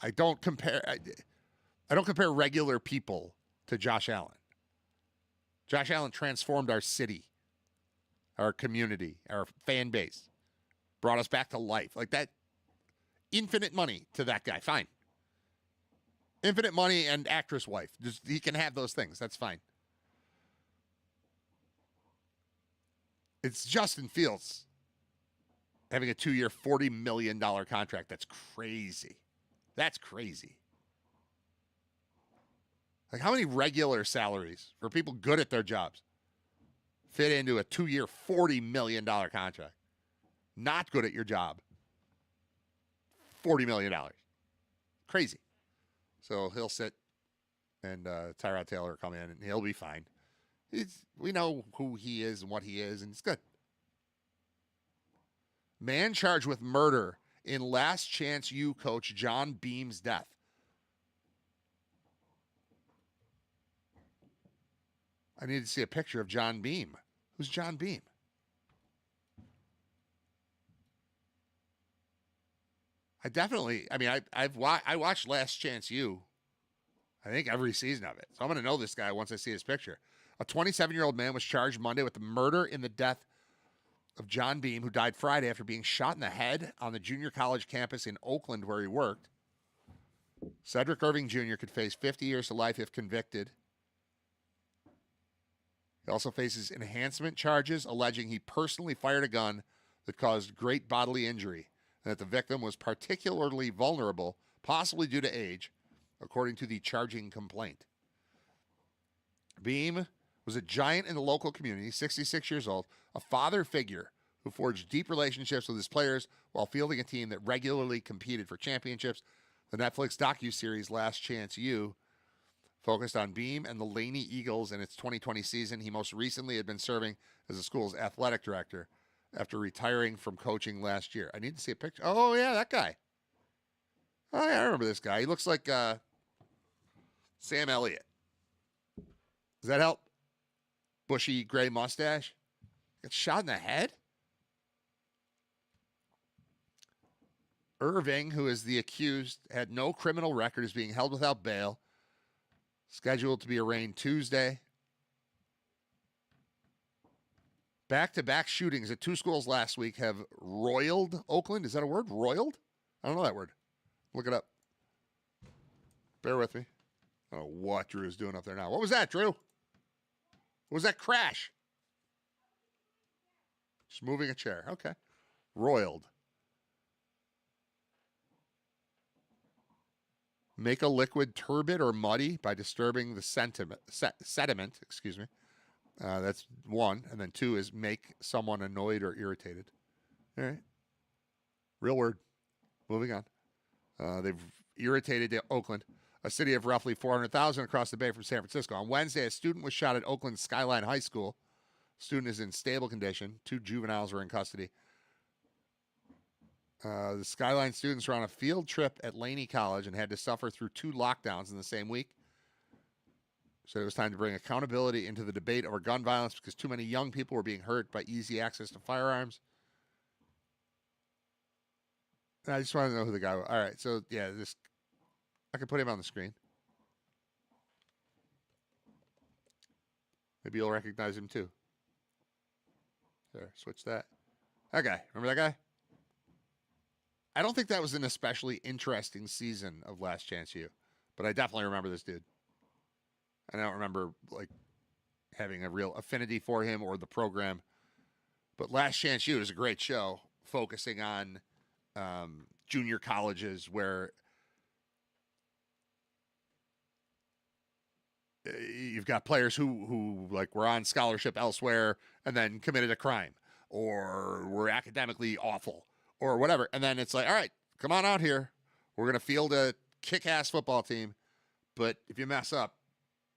I don't compare. I don't compare regular people to Josh Allen. Josh Allen transformed our city, our community, our fan base, brought us back to life. Like that, infinite money to that guy. Fine. Infinite money and actress wife. Just, he can have those things. That's fine. It's Justin Fields having a 2-year, $40 million contract. That's crazy. That's crazy. Like, how many regular salaries for people good at their jobs fit into a 2-year, $40 million contract? Not good at your job. $40 million. Crazy. So he'll sit and Tyrod Taylor will come in and he'll be fine. We know who he is and what he is, and it's good. Man charged with murder in Last Chance U coach John Beam's death. I need to see a picture of John Beam. Who's John Beam? I watched Last Chance U, I think every season of it. So I'm going to know this guy once I see his picture. A 27-year-old man was charged Monday with the murder in the death of John Beam, who died Friday after being shot in the head on the junior college campus in Oakland where he worked. Cedric Irving Jr. could face 50 years to life if convicted. He also faces enhancement charges alleging he personally fired a gun that caused great bodily injury and that the victim was particularly vulnerable, possibly due to age, according to the charging complaint. Beam was a giant in the local community, 66 years old, a father figure who forged deep relationships with his players while fielding a team that regularly competed for championships. The Netflix docuseries Last Chance U focused on Beam and the Laney Eagles in its 2020 season. He most recently had been serving as the school's athletic director after retiring from coaching last year. I need to see a picture. Oh, yeah, that guy. Oh, yeah, I remember this guy. He looks like Sam Elliott. Does that help? Bushy gray mustache. Got shot in the head? Irving, who is the accused, had no criminal record, is being held without bail. Scheduled to be arraigned Tuesday. Back-to-back shootings at two schools last week have roiled Oakland. Is that a word? Roiled? I don't know that word. Look it up. Bear with me. I don't know what Drew is doing up there now. What was that, Drew? What was that crash? Just moving a chair. Okay. Roiled. Make a liquid turbid or muddy by disturbing the sediment. Excuse me. That's one. And then two is make someone annoyed or irritated. All right. Real word. Moving on. They've irritated Oakland, a city of roughly 400,000 across the bay from San Francisco. On Wednesday, a student was shot at Oakland Skyline High School. Student is in stable condition. Two juveniles were in custody. The Skyline students were on a field trip at Laney College and had to suffer through two lockdowns in the same week. So it was time to bring accountability into the debate over gun violence because too many young people were being hurt by easy access to firearms. And I just wanted to know who the guy was. All right, so yeah, I can put him on the screen. Maybe you'll recognize him too. There, switch that. That guy. Remember that guy? I don't think that was an especially interesting season of Last Chance U, but I definitely remember this dude. And I don't remember like having a real affinity for him or the program. But Last Chance U is a great show focusing on junior colleges where you've got players who like were on scholarship elsewhere and then committed a crime or were academically awful or whatever. And then it's like, all right, come on out here. We're going to field a kick-ass football team. But if you mess up,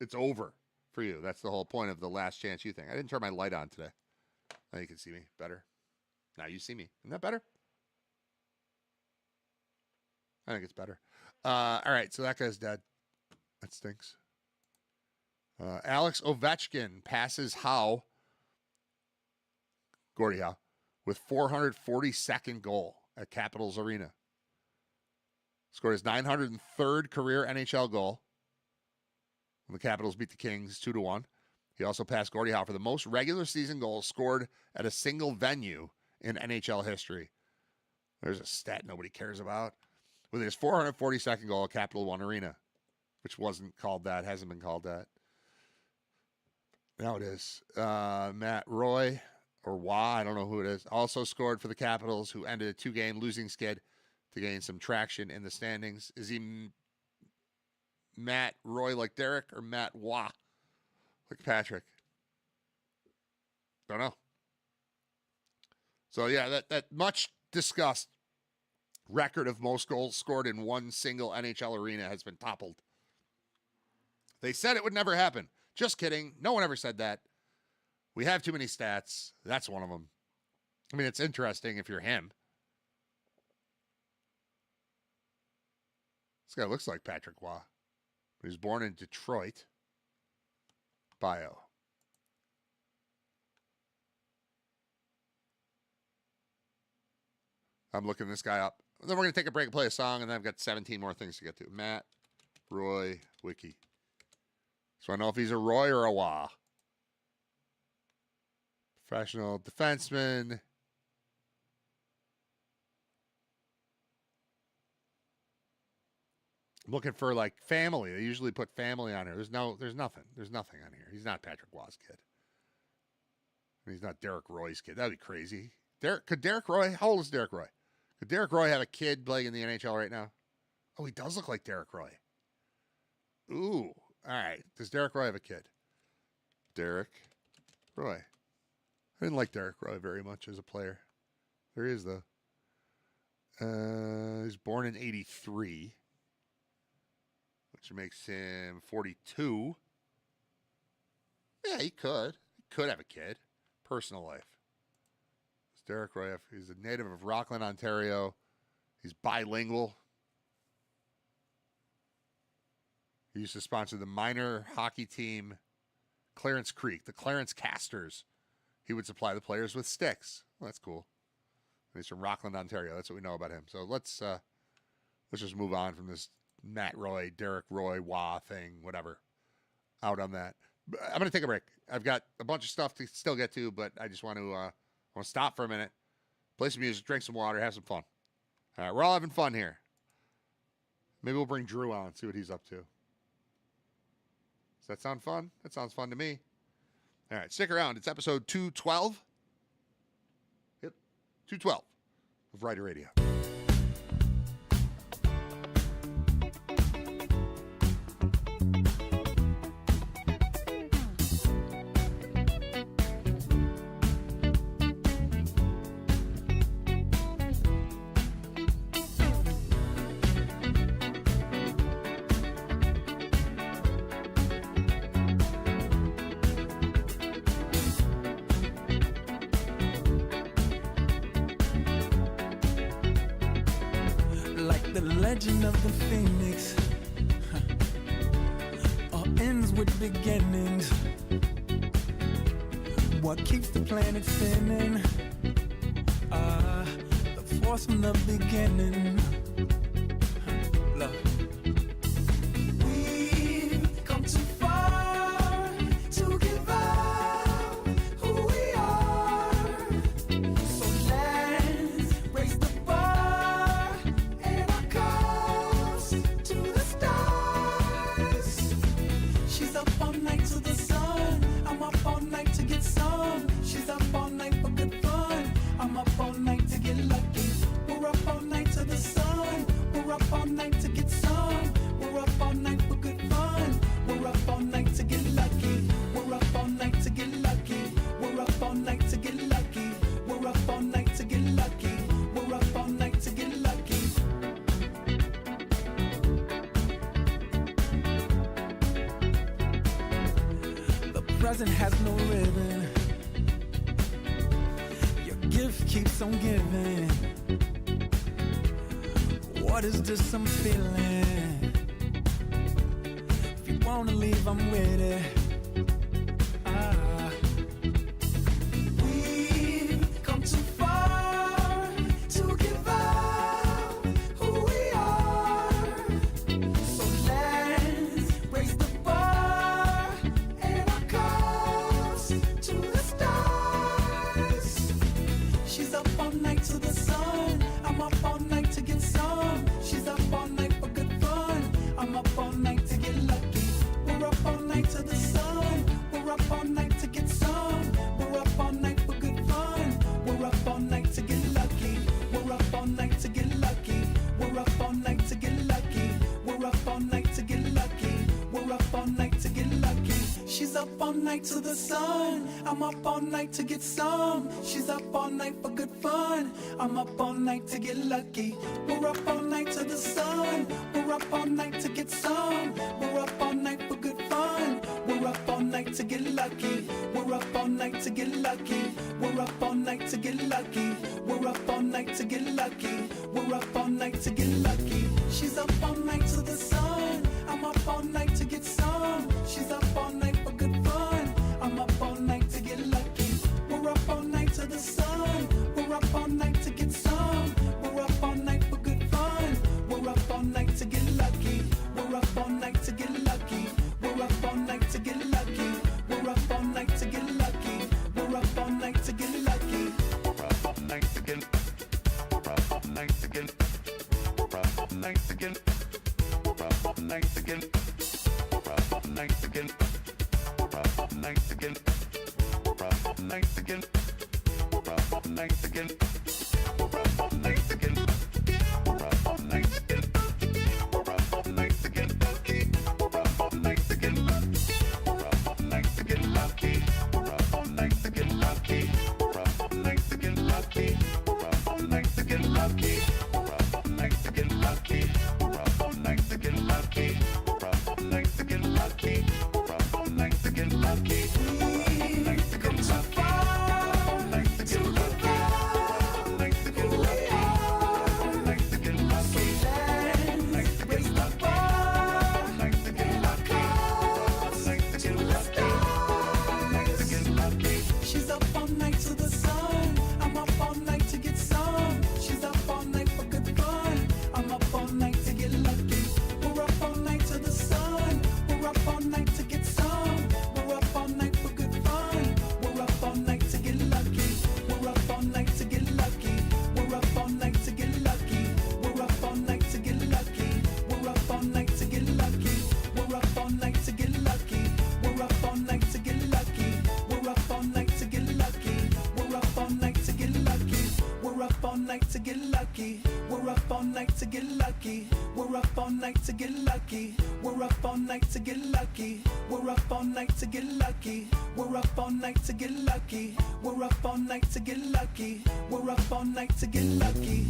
it's over for you. That's the whole point of the Last Chance U thing. I didn't turn my light on today. Now you can see me better. Now you see me. Isn't that better? I think it's better. All right, so that guy's dead. That stinks. Alex Ovechkin passes Gordie Howe, with 442nd goal at Capitals Arena. Scored his 903rd career NHL goal when the Capitals beat the Kings 2-1. He also passed Gordie Howe for the most regular season goals scored at a single venue in NHL history. There's a stat nobody cares about. With his 442nd goal at Capital One Arena, which wasn't called that, hasn't been called that. Now it is. Matt Roy, or Wah, I don't know who it is, also scored for the Capitals, who ended a 2-game losing skid to gain some traction in the standings. Is he Matt Roy like Derek or Matt Wah like Patrick? Don't know. So, yeah, that much discussed record of most goals scored in one single NHL arena has been toppled. They said it would never happen. Just kidding. No one ever said that. We have too many stats. That's one of them. I mean, it's interesting if you're him. This guy looks like Patrick Waugh. He was born in Detroit. Bio. I'm looking this guy up. Then we're going to take a break and play a song, and then I've got 17 more things to get to. Matt Roy Wiki. So I know if he's a Roy or a Wah. Professional defenseman. I'm looking for like family. They usually put family on here. There's nothing. There's nothing on here. He's not Patrick Waugh's kid. He's not Derek Roy's kid. That'd be crazy. Could Derek Roy? How old is Derek Roy? Could Derek Roy have a kid playing in the NHL right now? Oh, he does look like Derek Roy. Ooh. All right. Does Derek Roy have a kid? Derek Roy. I didn't like Derek Roy very much as a player. There he is, though. He's born in 83, which makes him 42. Yeah, he could. He could have a kid. Personal life. It's Derek Roy. He's a native of Rockland, Ontario. He's bilingual. He used to sponsor the minor hockey team Clarence Creek, the Clarence Casters. He would supply the players with sticks. Well, that's cool. And he's from Rockland, Ontario. That's what we know about him. So let's just move on from this Matt Roy, Derek Roy, Waugh thing, whatever. Out on that. I'm going to take a break. I've got a bunch of stuff to still get to, but I just want to stop for a minute, play some music, drink some water, have some fun. All right, we're all having fun here. Maybe we'll bring Drew on, see what he's up to. Does that sound fun? That sounds fun to me. All right, stick around. It's episode 212. Yep, 212 of Riter Radio. Legend of the Phoenix all ends with beginnings. What keeps the planet spinning? The force from the beginning. Love. We've come too far to give up who we are. So let's raise the bar and our cups to the stars. She's up all night to the sun. I'm up all night to get some. She's up all night for good fun. I'm up all night to get lucky. We're up all night to the sun. We're up all night to get some. We're up all night for good fun. We're up all night to get lucky. We're up all night to get lucky. We're up all night to get lucky. We're up all night to get lucky. We're up all night to get lucky. The present has no ribbon. Your gift keeps on giving. What is this I'm feeling? If you wanna leave, I'm with it. We've come too far to give up who we are. So let's raise the bar and our cups to the stars. She's up all night to the sun. I'm up all night to get some. She's up all night for good fun. I'm up all night to get lucky. We're up all night to the sun. We're up all night to get some. We're up all night for good fun. We're up all night to get lucky. We're up all night to get lucky. We're up all night to get lucky. We're up all night to get lucky. We're up all night to get lucky. She's up all night to the sun. I'm up all night to get some. She's up all night for good fun. I'm up all night to get lucky. We're up all night to the sun. We're up all night to get some. We're up all night for good fun. We're up all night to get lucky. We're up all night to get lucky. We're up all night to get lucky. We're up all night to get lucky. We're up all night to get lucky. She's up all night to the sun. I'm up all night to get some. She's up all night for good fun. I'm up all night to get lucky. We're up all night to the sun. We're up all night to get some. We're up all night for good fun. We're up all night to get lucky. We're up all night to get lucky. We're up all night to get lucky. We're up all night to get lucky. We're up all night nights again. Rough nights again. Rough nights again. Rough nights again. Rough nights again. Rough nights again. Rough nights again. Rough nights again. Rough nights again. Rough nights again. Rough nights again. Rough nights again. Lucky. Rough nights again. Lucky. Rough nights again. Lucky. Rough nights again. Lucky. Rough nights again. Lucky. Rough nights again. Lucky. Rough nights again. Lucky. Rough nights again. Lucky. We've come so far to give up who we are. So let's raise the bar and our cups to the stars. She's up all night to the sun. I'm up all night to get some. She's up all night for good fun. I'm up all night to get lucky. We're up all night to the sun. We're up all night to get some. We're up all night for good fun. We're up all night to get lucky. We're up all night to get lucky. We're up all night to get lucky. We're up all night to get lucky. We're up all night to get lucky. We're up all night to get lucky. We're up all night to get lucky. We're up all night to get lucky. We're up all night to get lucky. We're up all night to get lucky. We're up all night to get lucky. We're up all night to get lucky. We're up all night to get lucky. We're up all night to get lucky. We're up all night to get lucky. We're up all night to get lucky. We're up all night to get lucky.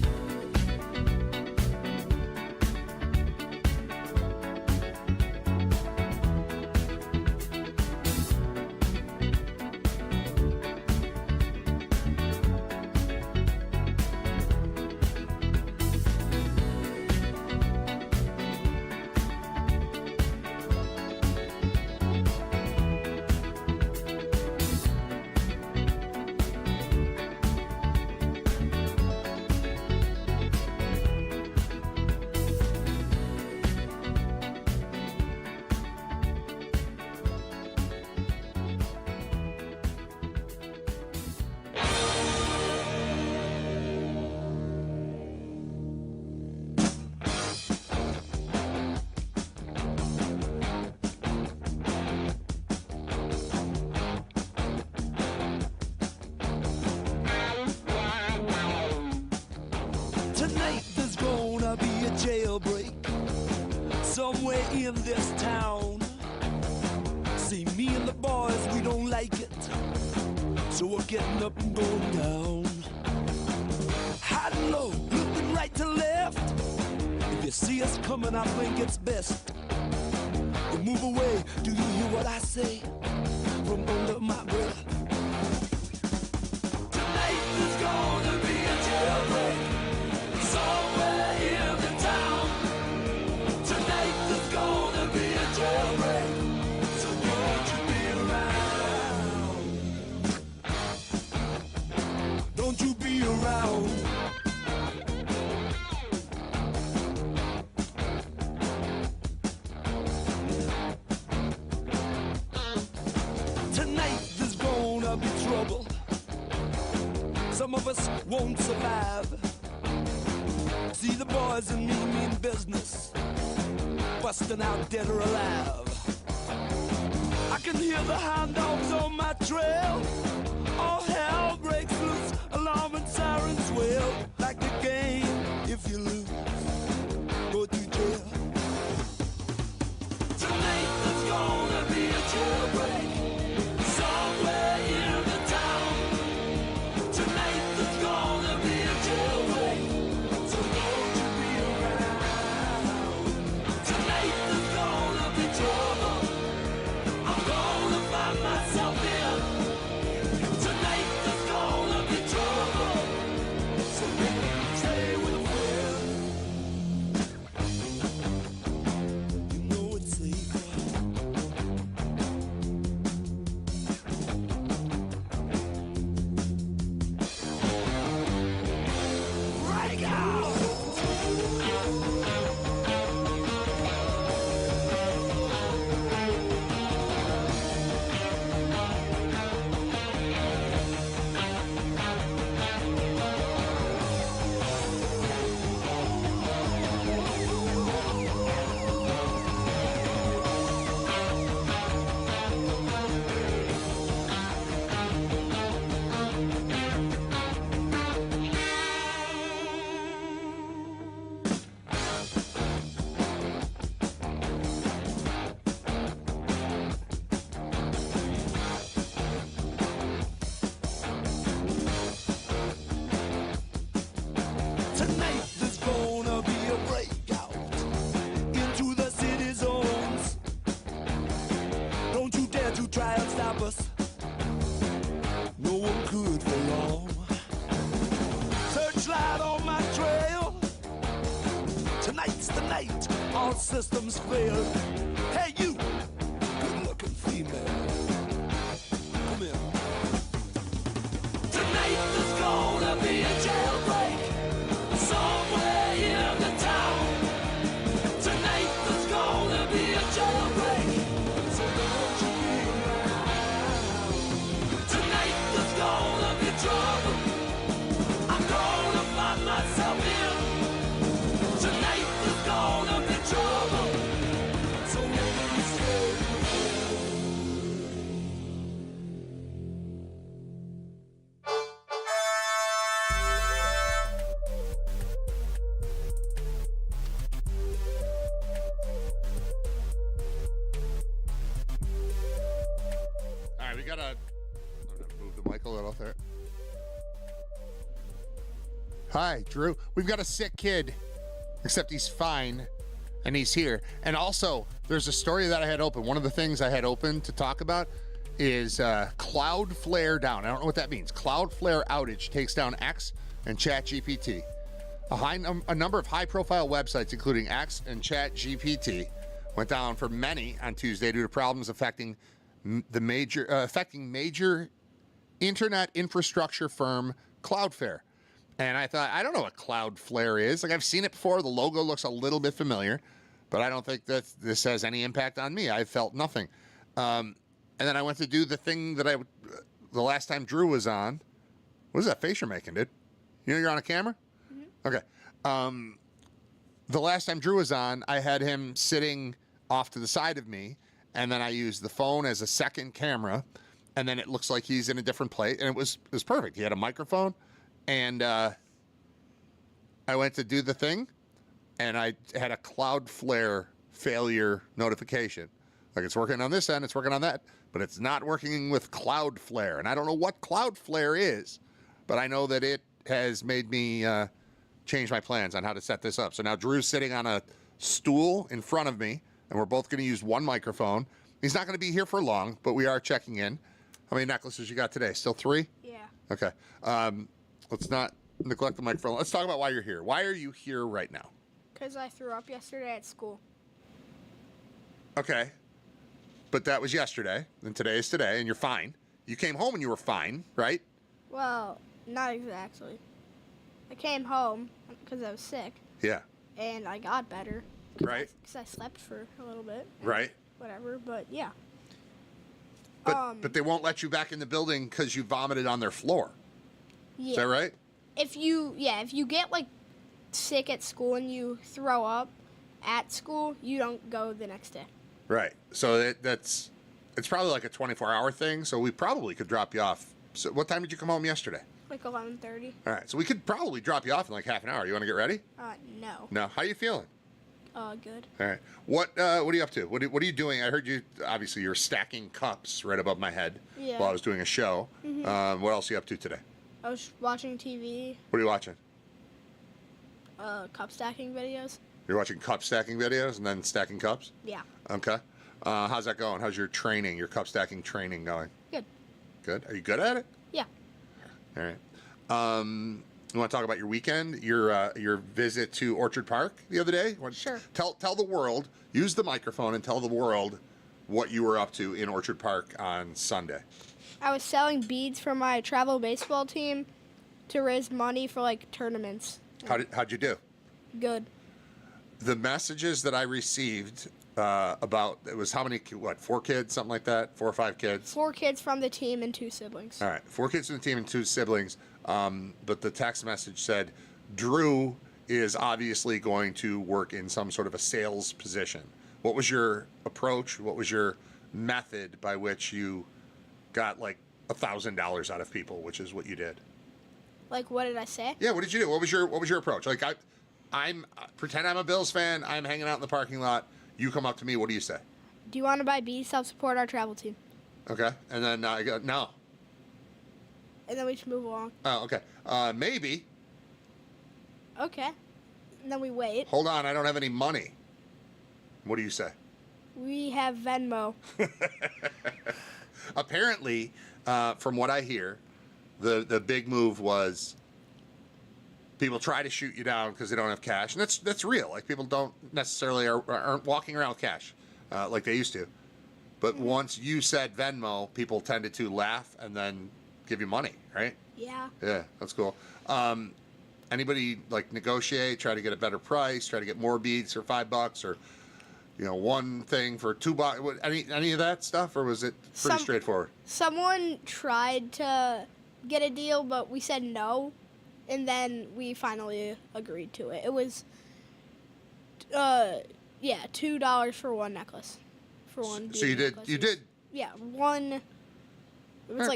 Tonight there's gonna be a jailbreak somewhere in this town. See, me and the boys, we don't like it, so we're getting up and going down. High and low, looking right to left. If you see us coming, I think it's best to move away. Do you hear what I say from under my breath? Tonight there's gonna be a jailbreak somewhere in the town. Tonight there's gonna be a jailbreak, so don't you be around. Don't you be around. Tonight there's gonna be trouble. Some of us won't survive. See, the boys and me mean business, busting out dead or alive. I can hear the hound dogs on my trail. All hell breaks loose, alarm and sirens wail. Like the game, if you lose, go to jail. Tonight there's gonna be a jailbreak somewhere in the town. Tonight there's gonna be a jailbreak, so don't you be around. Tonight there's gonna be trouble. I'm gonna find myself in. Tonight there's gonna be trouble, so late, all systems fail. Hey, you, good-looking female. Come here. Tonight there's gonna be a jailbreak somewhere in the town. Tonight there's gonna be a jailbreak, so don't you be around. Tonight there's gonna be trouble. I'm gonna find myself in. Tonight there's gonna be trouble, so don't stay. All right, we gotta move the mic a little there. Hi, Drew. We've got a sick kid, except he's fine, and he's here. And also, there's a story that I had open. One of the things I had open to talk about is Cloudflare down. I don't know what that means. Cloudflare outage takes down X and ChatGPT. A number of high-profile websites, including X and ChatGPT, went down for many on Tuesday due to problems affecting major internet infrastructure firm Cloudflare. And I thought, I don't know what Cloudflare is. Like, I've seen it before. The logo looks a little bit familiar, but I don't think that this has any impact on me. I felt nothing. And then I went to do the thing that the last time Drew was on. What is that face you're making, dude? You know you're on a camera? Mm-hmm. Okay. The last time Drew was on, I had him sitting off to the side of me, and then I used the phone as a second camera, and then it looks like he's in a different place, and it was perfect. He had a microphone, and I went to do the thing, and I had a Cloudflare failure notification. Like, it's working on this end, it's working on that, but it's not working with Cloudflare. And I don't know what Cloudflare is, but I know that it has made me change my plans on how to set this up. So now Drew's sitting on a stool in front of me, and we're both going to use one microphone. He's not going to be here for long, but we are checking in. How many necklaces you got today? Still 3? Yeah. Okay. Let's not neglect the microphone. Let's talk about why you're here. Why are you here right now? Because I threw up yesterday at school. Okay. But that was yesterday, and today is today, and you're fine. You came home and you were fine, right? Well, not exactly. I came home because I was sick. Yeah. And I got better. Right. Because I slept for a little bit. Right. Whatever, but yeah. But they won't let you back in the building because you vomited on their floor. Yeah. Is that right? If you get like sick at school and you throw up at school, you don't go the next day. Right. So it's probably like a 24-hour thing. So we probably could drop you off. So what time did you come home yesterday? Like 11:30. All right. So we could probably drop you off in like half an hour. You want to get ready? No. No. How you feeling? Good. All right. What are you up to? What are you doing? I heard you. Obviously, you're stacking cups right above my head while I was doing a show. Mm-hmm. What else are you up to today? I was watching TV. What are you watching? Cup stacking videos. You're watching cup stacking videos and then stacking cups? Yeah. Okay. How's that going? How's your training, your cup stacking training going? Good. Good. Are you good at it? Yeah. All right. You want to talk about your weekend, your visit to Orchard Park the other day? Sure. Tell the world, use the microphone and tell the world what you were up to in Orchard Park on Sunday. I was selling beads for my travel baseball team to raise money for like tournaments. How'd you do? Good. The messages that I received about, it was how many, 4 kids, something like that? 4 or 5 kids? 4 kids from the team and 2 siblings. All right, 4 kids from the team and 2 siblings. But the text message said, Drew is obviously going to work in some sort of a sales position. What was your approach? What was your method by which you got like $1,000 out of people, which is what you did? Like, what did I say? Yeah, what did you do? What was your approach? Like, I'm pretend I'm a Bills fan. I'm hanging out in the parking lot. You come up to me. What do you say? Do you want to buy beads to help support our travel team? Okay, and then I go no. And then we just move along. Oh, okay. Maybe. Okay. And then we wait. Hold on, I don't have any money. What do you say? We have Venmo. Apparently, from what I hear, the big move was people try to shoot you down because they don't have cash, and that's real. Like people don't necessarily aren't walking around with cash like they used to. But once you said Venmo, people tended to laugh and then give you money, right? Yeah. Yeah, that's cool. Anybody like negotiate, try to get a better price, try to get more beads for $5 or one thing for $2? Any of that stuff, or was it pretty straightforward? Someone tried to get a deal, but we said no, and then we finally agreed to it. It was $2 for one necklace. For one. So you did. Yeah, one. It was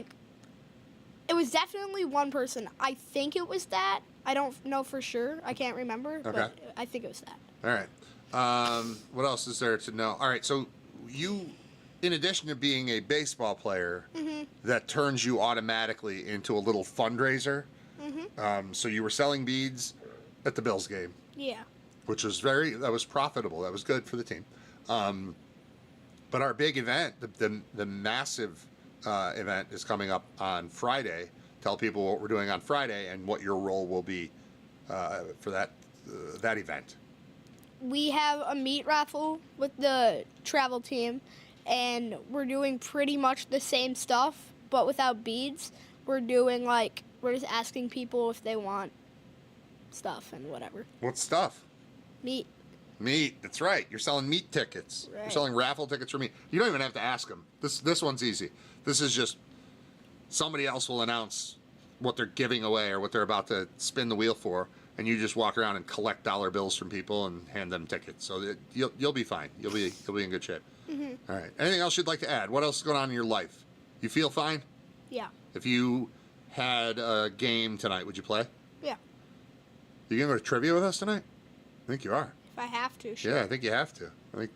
it was definitely one person. I think it was that. I don't know for sure. I can't remember, but I think it was that. All right. What else is there to know? All right. So you, in addition to being a baseball player, that turns you automatically into a little fundraiser. So you were selling beads at the Bills game. Yeah. Which was that was profitable. That was good for the team. But our big event, the massive event, is coming up on Friday. Tell people what we're doing on Friday and what your role will be for that event. We have a meat raffle with the travel team, and we're doing pretty much the same stuff, but without beads. We're doing we're just asking people if they want stuff and whatever. What stuff? Meat. Meat, that's right. You're selling meat tickets. Right. You're selling raffle tickets for meat. You don't even have to ask them. This one's easy. This is just somebody else will announce what they're giving away or what they're about to spin the wheel for, and you just walk around and collect dollar bills from people and hand them tickets. So you'll be fine. You'll be in good shape. All right. Anything else you'd like to add? What else is going on in your life? You feel fine? Yeah. If you had a game tonight, would you play? Yeah. You gonna go to trivia with us tonight? I think you are. If I have to, sure. Yeah, I think you have to. Are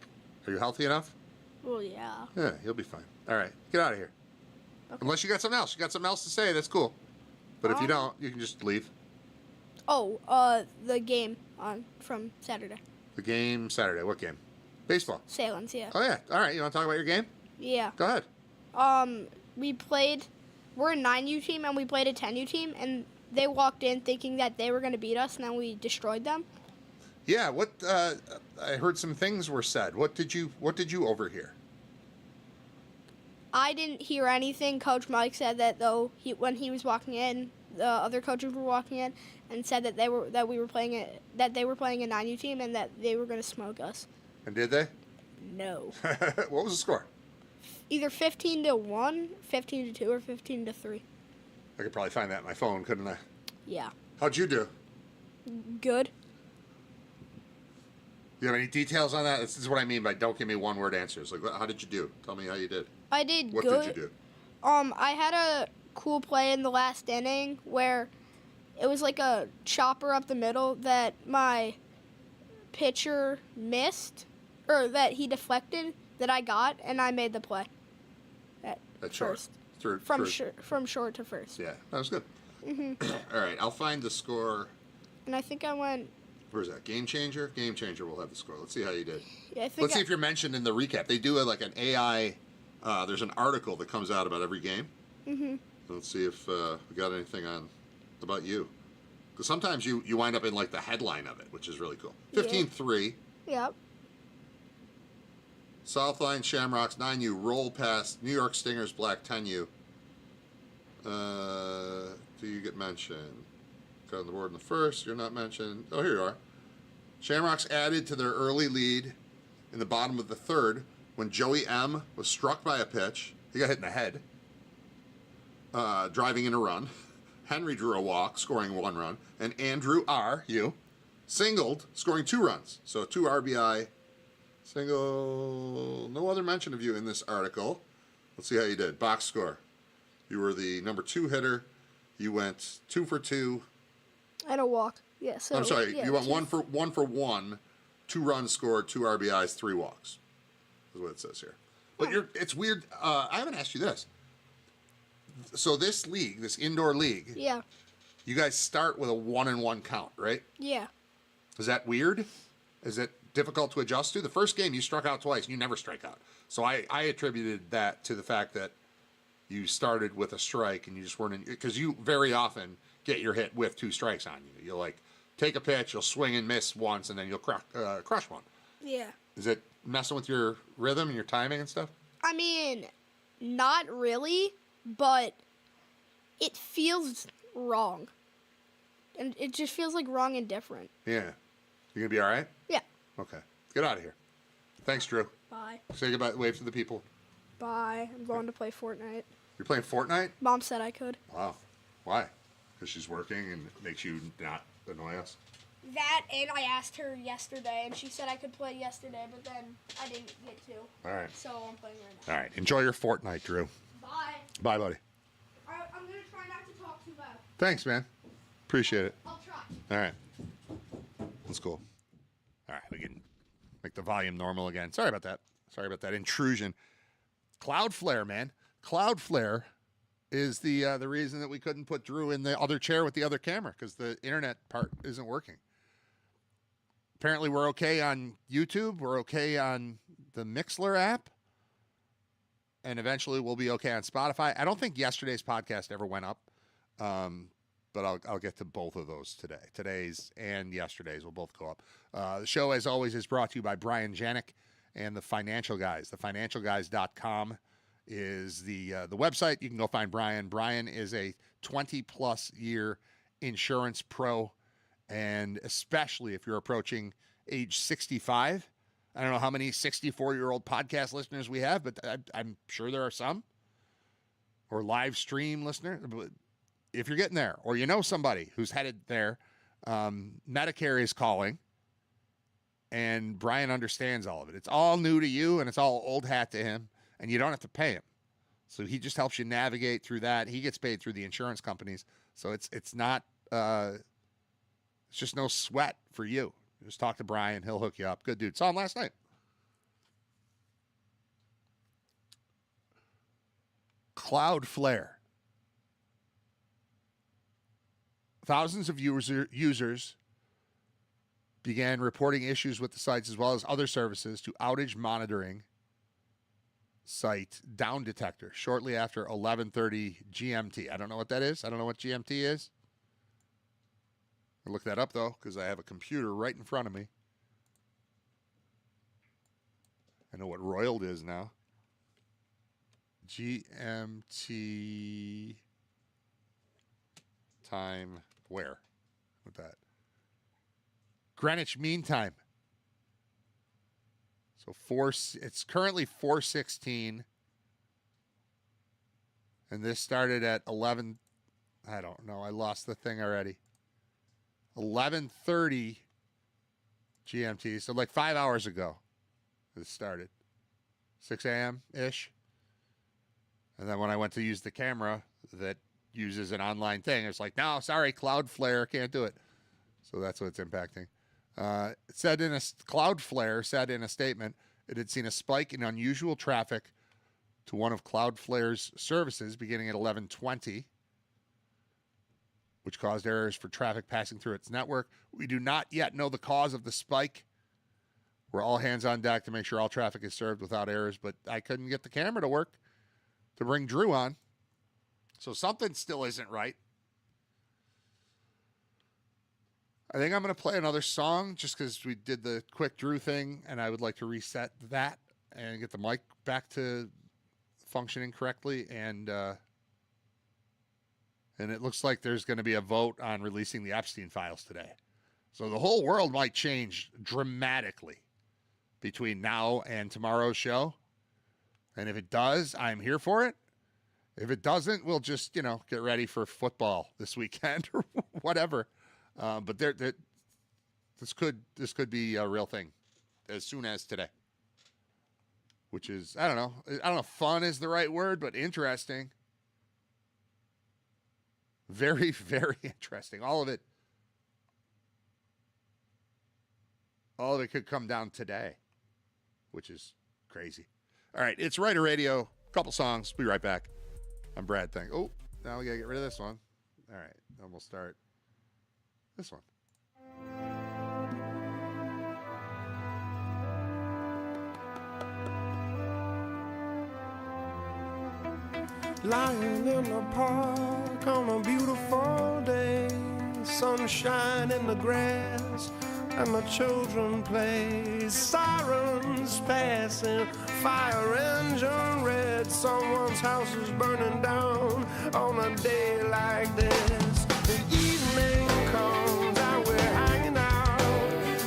you healthy enough? Well, yeah. Yeah, you'll be fine. All right, get out of here. Okay. Unless you got something else. You got something else to say, that's cool. But if you don't, you can just leave. Oh, the game from Saturday. The game Saturday. What game? Baseball. Salem's, yeah. Oh, yeah. All right, you want to talk about your game? Yeah. Go ahead. We're a 9U team, and we played a 10U team, and they walked in thinking that they were going to beat us, and then we destroyed them. Yeah, I heard some things were said. What did you overhear? I didn't hear anything. Coach Mike said that when he was walking in, the other coaches were walking in and said that they were playing a 9U team and that they were going to smoke us. And did they? No. What was the score? Either 15-1, 15-2, or 15-3. I could probably find that in my phone, couldn't I? Yeah. How'd you do? Good. You have any details on that? This is what I mean by don't give me one-word answers. Like, how did you do? Tell me how you did. I did good. What did you do? I had a cool play in the last inning where it was like a chopper up the middle that my pitcher missed, or that he deflected, that I got, and I made the play. At short. First. From short to first. Yeah, that was good. All right, I'll find the score. And I think I went... Where's that? Game Changer? Game Changer will have the score. Let's see how you did. Yeah, Let's see if you're mentioned in the recap. They do like an AI... there's an article that comes out about every game. Let's see if we got anything about you. Because sometimes you wind up in like the headline of it, which is really cool. 15-3. Yep. Southline Shamrocks 9U roll past New York Stingers Black 10U. Do you get mentioned? Got on the board in the first. You're not mentioned. Oh, here you are. Shamrocks added to their early lead in the bottom of the third when Joey M. was struck by a pitch. He got hit in the head, driving in a run. Henry drew a walk, scoring 1 run. And Andrew R., singled, scoring 2 runs. So 2 RBI, single. No other mention of you in this article. Let's see how you did. Box score. You were the number 2 hitter. You went 2 for 2. And a walk. Yeah, so I'm sorry. Yeah, you went 1 for 1. 2 runs scored, 2 RBIs, 3 walks. Is what it says here. But it's weird. I haven't asked you this. So this league, this indoor league, yeah, you guys start with a 1-1 count, right? Yeah. Is that weird? Is it difficult to adjust to? The first game you struck out twice. You never strike out. So I attributed that to the fact that you started with a strike and you just weren't in, because you very often get your hit with 2 strikes on you. You'll like take a pitch, you'll swing and miss once, and then you'll crush one. Yeah. Is it messing with your rhythm and your timing and stuff? I mean, not really, but it feels wrong. And it just feels like wrong and different. Yeah. You gonna be all right? Yeah. Okay. Get out of here. Thanks, Drew. Bye. Say goodbye. Wave to the people. Bye. I'm going to play Fortnite. You're playing Fortnite? Mom said I could. Wow. Why? Because she's working and it makes you not annoy us? That, and I asked her yesterday, and she said I could play yesterday, but then I didn't get to. All right. So I'm playing right now. All right. Enjoy your Fortnite, Drew. Bye. Bye, buddy. I'm going to try not to talk too loud. Thanks, man. Appreciate it. I'll try. All right. That's cool. All right. We can make the volume normal again. Sorry about that. Sorry about that intrusion. Cloudflare, man. Cloudflare is the reason that we couldn't put Drew in the other chair with the other camera because the internet part isn't working. Apparently, we're okay on YouTube. We're okay on the Mixler app. And eventually, we'll be okay on Spotify. I don't think yesterday's podcast ever went up. But I'll get to both of those today. Today's and yesterday's will both go up. The show, as always, is brought to you by Brian Janik and the Financial Guys. TheFinancialGuys.com is the website. You can go find Brian. Brian is a 20-plus year insurance pro, and especially if you're approaching age 65. I don't know how many 64-year-old podcast listeners we have, but I'm sure there are some. Or live stream listener. If you're getting there, or you know somebody who's headed there, Medicare is calling, and Brian understands all of it. It's all new to you, and it's all old hat to him, and you don't have to pay him. So he just helps you navigate through that. He gets paid through the insurance companies, so it's not it's just no sweat for you. Just talk to Brian; he'll hook you up. Good dude. Saw him last night. Cloudflare. Thousands of users began reporting issues with the sites as well as other services to outage monitoring site Down Detector shortly after 11:30 GMT. I don't know what that is. I don't know what GMT is. I'll look that up, though, because I have a computer right in front of me. I know what roiled is now. GMT time where? With that. Greenwich Mean Time. So it's currently 4:16. And this started at 11. I don't know. I lost the thing already. 11:30 GMT. So like 5 hours ago this started. 6 a.m.-ish. And then when I went to use the camera that uses an online thing, it's like, no, sorry, Cloudflare can't do it. So that's what it's impacting. Cloudflare said in a statement it had seen a spike in unusual traffic to one of Cloudflare's services beginning at 11:20, which caused errors for traffic passing through its network. We do not yet know the cause of the spike. We're all hands on deck to make sure all traffic is served without errors, but I couldn't get the camera to work to bring Drew on. So something still isn't right. I think I'm going to play another song just because we did the quick Drew thing, and I would like to reset that and get the mic back to functioning correctly. And it looks like there's going to be a vote on releasing the Epstein files today. So the whole world might change dramatically between now and tomorrow's show. And if it does, I'm here for it. If it doesn't, we'll just, get ready for football this weekend or whatever. But this could be a real thing as soon as today, which is, I don't know if fun is the right word, but interesting. Very, very interesting. All of it could come down today, which is crazy. All right, it's Riter Radio. Couple songs. Be right back. I'm Brad. Thank. Oh, now we gotta get rid of this one. All right, then we'll start this one. Lying in the park on a beautiful day, sunshine in the grass, and the children play. Sirens passing, fire engine red. Someone's house is burning down on a day like this. The evening comes and we're hanging out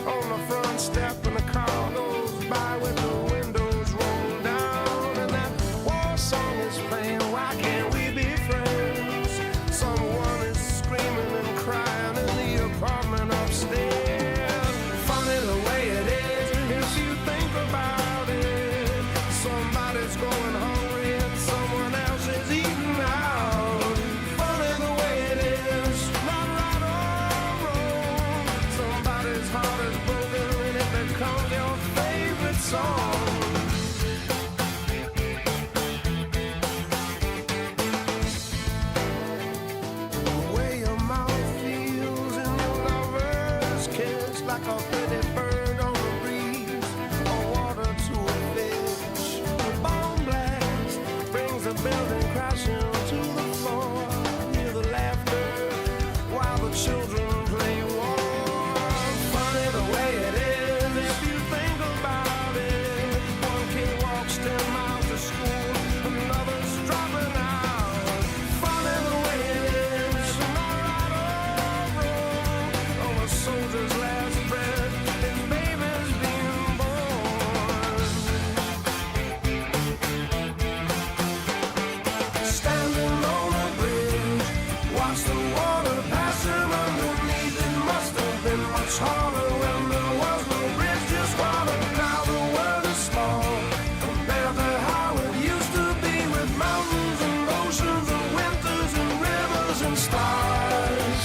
on the front step, and the car goes by with the windows rolled down, and that war song is playing. Why can't we be friends? Someone is screaming and crying in the apartment upstairs. Funny the way it is if you think about it. Somebody's going hungry and someone else is eating out. Funny the way it is, not right or wrong. Somebody's heart is broken and it becomes your favorite song. The way your mouth feels in your lover's kiss, like a pretty bird on the breeze, or water to a fish. The bomb blast brings the building crashing to the floor. Hear the laughter while the children play war. Funny the way it is if you think about it. One kid walks 10 miles to school, another's dropping out. Funny the way it is, not right or wrong. On a soldier's last breath, his baby's being born. Standing on a bridge, watch the water passing underneath. It must have been much harder when there was no bridge, just water. Now the world is small compared to how it used to be, with mountains and oceans and winters and rivers and stars.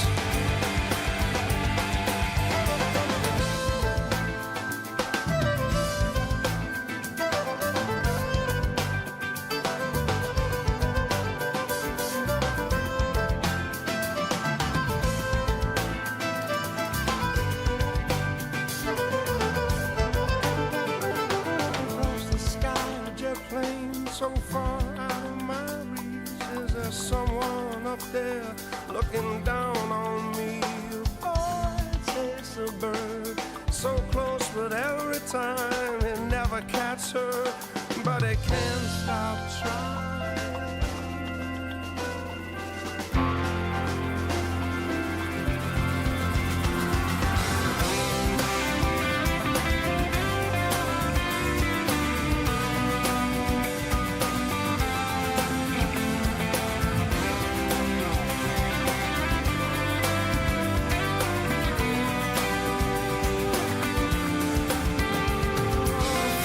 Across the sky, a jet plane so far out of my reach. Is there someone up there looking down on me? Oh, it's a bird so close, but every time it never catches her, but it can't stop trying.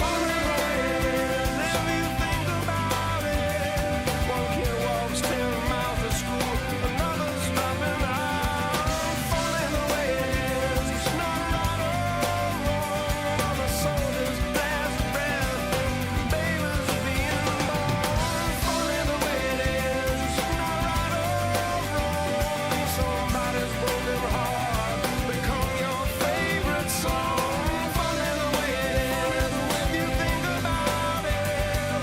Funny the way it is if you think about it. One kid walks 10 miles to school, another's dropping out. Funny the way it is, it's not right or wrong. On a soldier's last breath, baby's being born. Funny the way it is, it's not right or wrong. Somebody's broken heart become your favorite song. Funny the way it is if you think about it.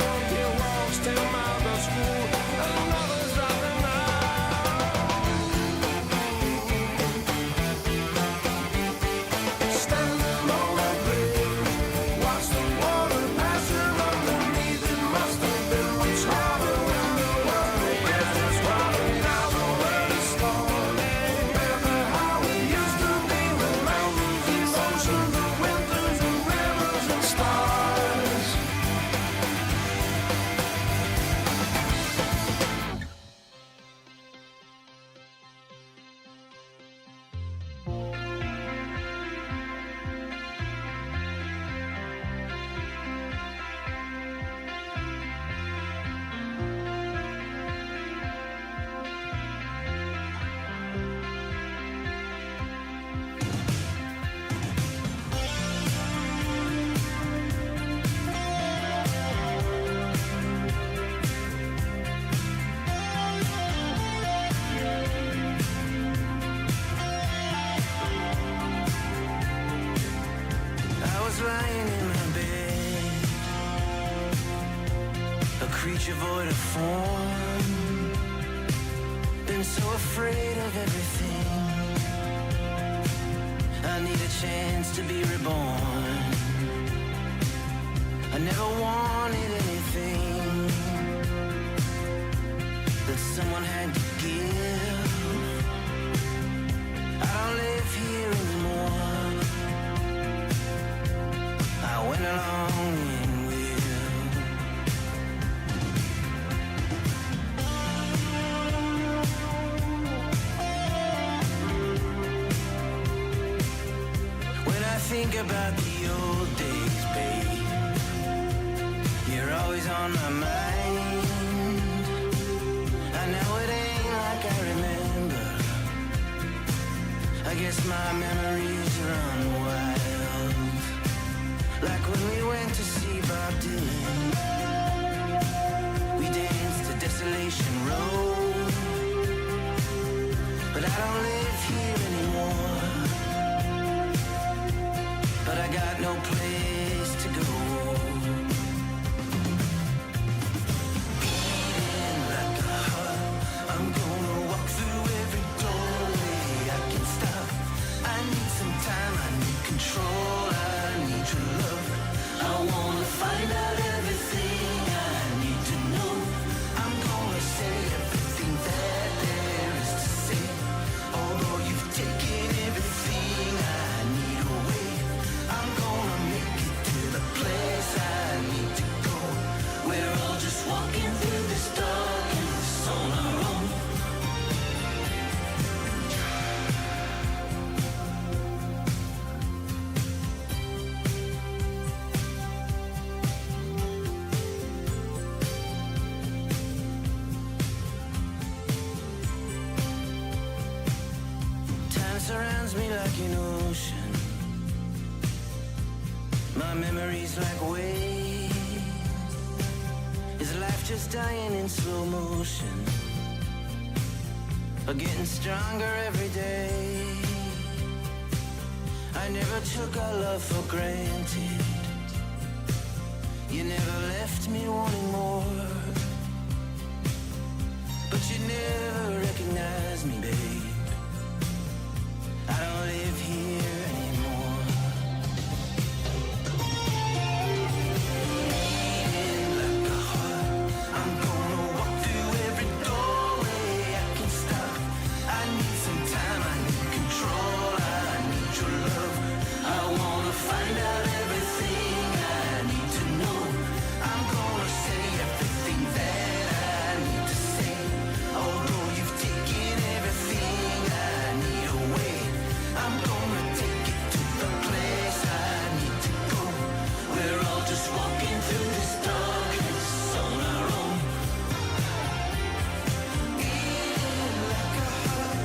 One kid walks 10 miles to school, another's dropping out. Standing on a bridge, watch the water passing underneath. It must have been much harder when there was no bridge, just water. Now the world is small compared to how it used to be, with mountains and oceans and winters and rivers and stars. I was lying in my bed, creature void of form. Been so afraid of everything. I need a chance to be reborn. I never wanted anything that someone had to give. I don't live here anymore. I went along with when I think about the old days, babe, you're always on my mind. I know it ain't like I remember. I guess my memories run wild. Like when we went to see Bob Dylan. We danced to Desolation Road. But I don't live here anymore. But I got no place to go. Beating like a heart, I'm gonna walk through every doorway I can stop. I need some time, I need control, I need your love. I wanna find out everything I need to know. I'm gonna say everything that there is to say. Although you've taken everything I need away, I'm gonna make it to the place I need to go. We're all just walking through this darkness on our own. Time surrounds me like an ocean. My memories like waves. Is life just dying in slow motion? Or getting stronger every day? I never took our love for granted. You never left me wanting more. But you never recognized me, babe. I don't live here anymore. Beating like a heart, I'm gonna walk through every doorway I can stop. I need some time, I need control, I need your love. I wanna find out everything I need to know. I'm gonna say everything that I need to say. Although you've taken everything I need away, I'm gonna take it to the place I need to go. We're all just walking through this darkness on our own. Beating like a heart,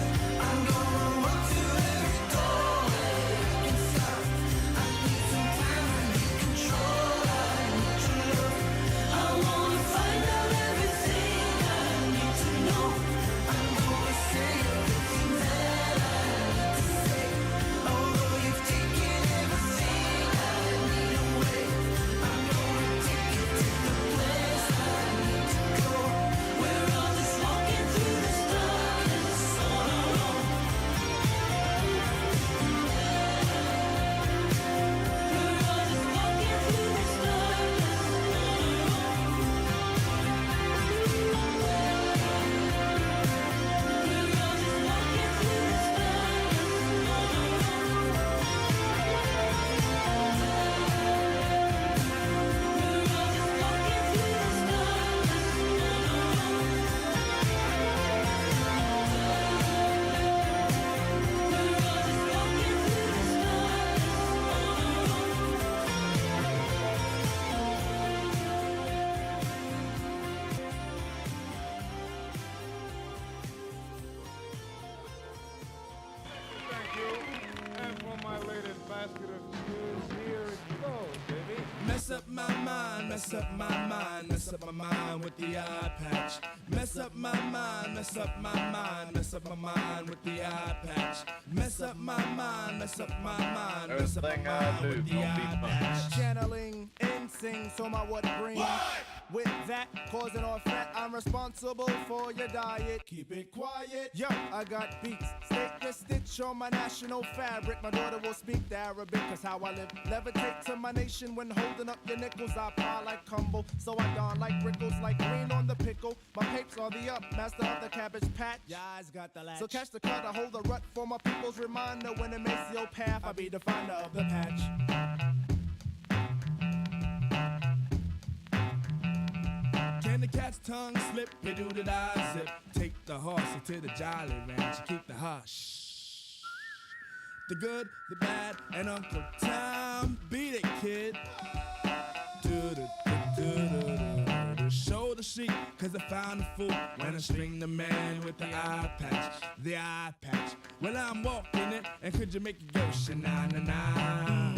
I'm gonna walk through every doorway I can stop. I need some time, I need control, I need your love. I wanna find out everything I need to know. I'm gonna say everything that I need to say. Although you've taken everything I need away, I'm gonna take it to the place I need to go. We're all just walking through this darkness on our own. We're all just walking through this darkness on Thank you. And for my latest basket of shoes, here it goes, baby. Mess up my mind, mess up my mind, mess up my mind with the eye patch. Mess up my mind, mess up my mind, mess up my mind with the eye patch. Mess up my mind, mess up my mind, mess up my Everything I mind do with the gonna be eye fine. patch. Channeling instinct, so my what brings. With that, causing all fat, I'm responsible for your diet. Keep it quiet. Yo, I got beats. Stateless stitch on my national fabric. My daughter will speak the Arabic, cause how I live. Levitate to my nation when holding up your nickels. I pile like Cumble, so I don like Rickles, like green on the pickle. My papes on the up, master of the cabbage patch. Your eyes got the latch. So catch the cut, I hold the rut for my people's reminder. When it makes your path, I be the finder of the patch. Can the cat's tongue slip? You do the die zip. Take the horse to the Jolly Ranch. Keep the hush. The good, the bad, and Uncle Tom. Beat it, kid. Show the sheep, cause I found the fool. When I string the man with the eye patch. The eye patch. Well, I'm walking it, and could you make it go sha-na-na-na?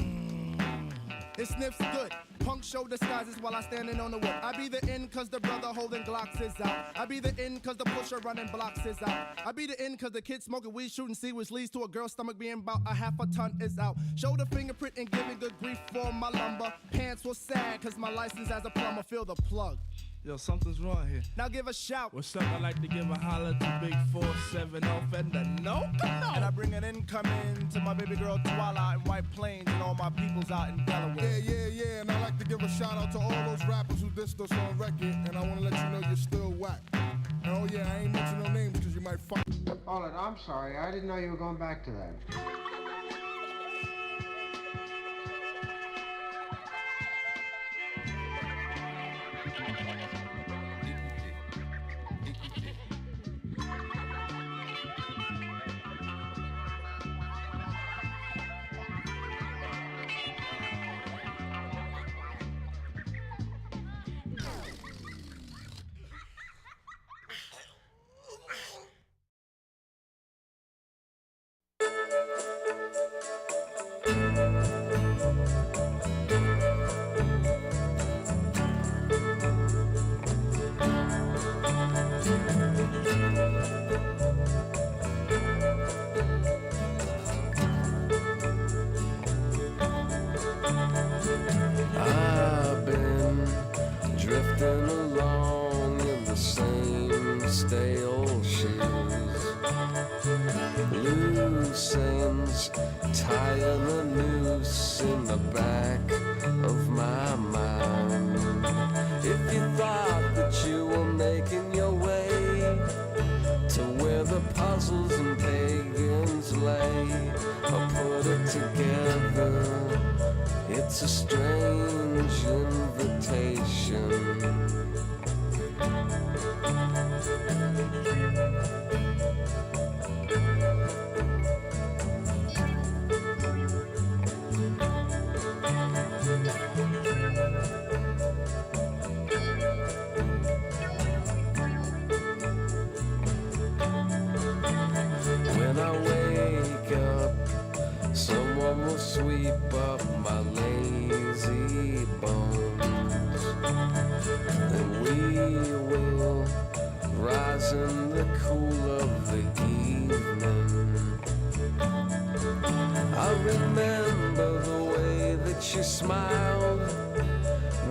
It sniffs good. Punk show disguises while I standing on the wood. I be the in cause the brother holding Glocks is out. I be the in cause the pusher running blocks is out. I be the in cause the kid smoking weed shooting seed which leads to a girl's stomach being about a half a ton is out. Show the fingerprint and giving good grief for my lumber. Pants was sad cause my license as a plumber. Feel the plug. Yo, something's wrong here. Now give a shout. What's up? I like to give a holler to Big 4-7 off and the no. And I bring an income in to my baby girl Twala in White Plains and all my peoples out in Delaware. Yeah. And I like to give a shout out to all those rappers who dissed us on record. And I want to let you know you're still whack. And oh yeah, I ain't mention no names because you might fuck. Hold it, I'm sorry. I didn't know you were going back to that. I've been drifting along in the same stale shoes, loose ends, tying a noose in the back of my mind. If you thought that you were making your way to where the puzzles and pagans lay, or put it together, it's a strange invitation. When I wake up, someone will sweep up my lazy bones, and we will rise in the cool of the evening. I remember the way that you smiled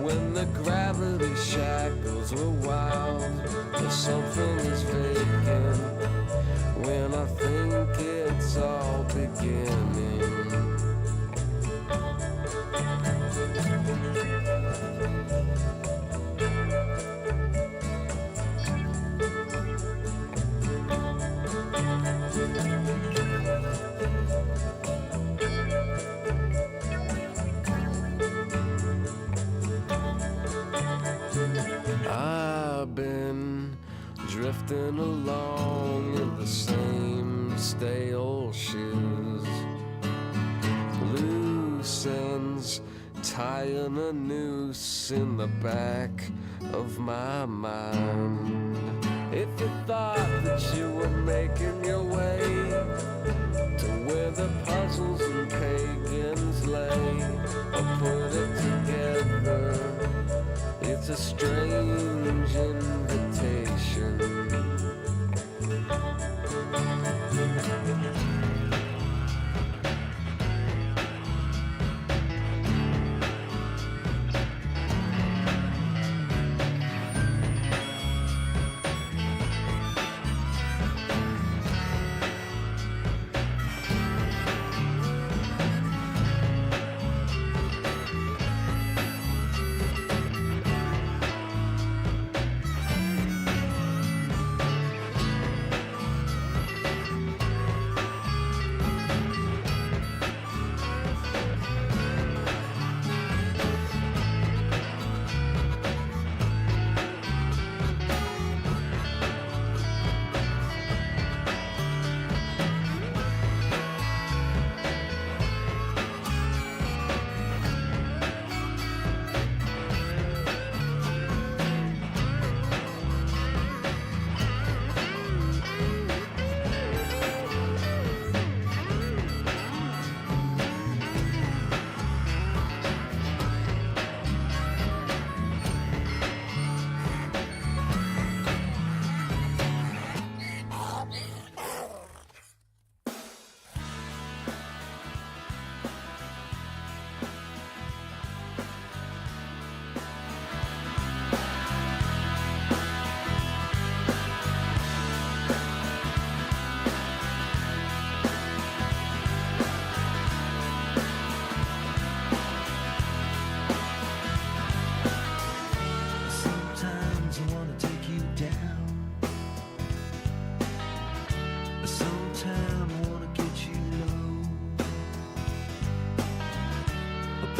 when the gravity shackles were wild. But something is vacant when I think it's all beginning. I've been drifting along in the same stale shoes, loose ends, tying a noose in the back of my mind. If you thought that you were making your way to where the puzzles and pagans lay, or put it together, it's a strange invitation.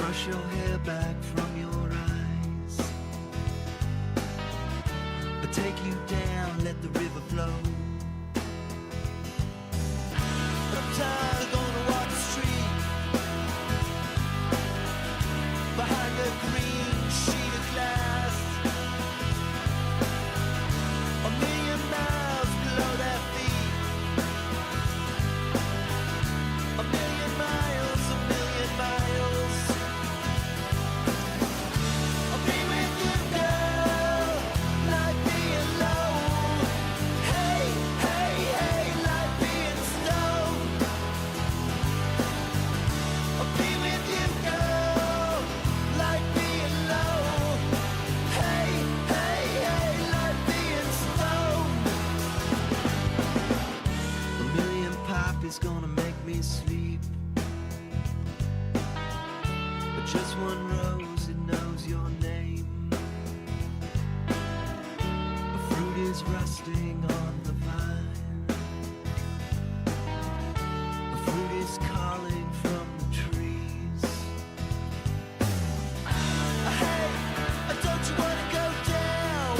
brush your hair back from your eyes. I take you down, let the river flow. Sometimes I'm gonna walk the street behind a green sheet of glass. A million miles below their feet. A million miles, a million miles. I'll be with you, girl, like being low. Hey, hey, hey, like being stoned. I'll be with you, girl, like being low. Hey, hey, hey, like being stoned. A million pop is gonna make me sleep. But just one rose, it knows your name. A fruit is rusting on the vine. A fruit is calling from the trees. Hey, don't you wanna go down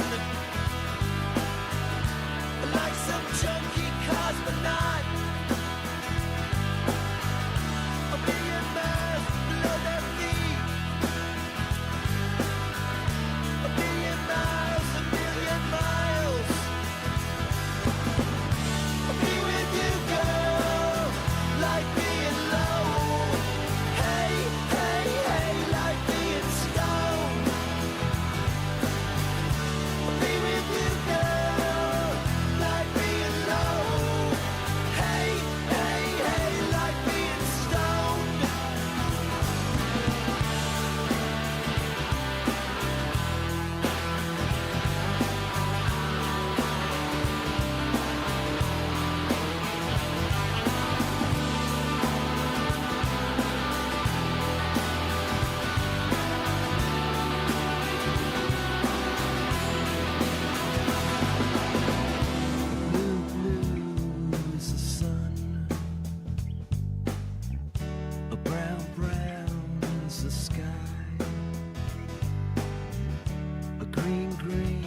like some chunky cosmonaut? A million miles below their feet. A million miles, a million miles. I'll be with you, girl, like being low. Hey, hey, hey, like being stoned. I'll be with you, girl, like being low. Hey, hey, hey, like being stoned. Blue, blue is the sun. A brown, brown is the sky. A green, green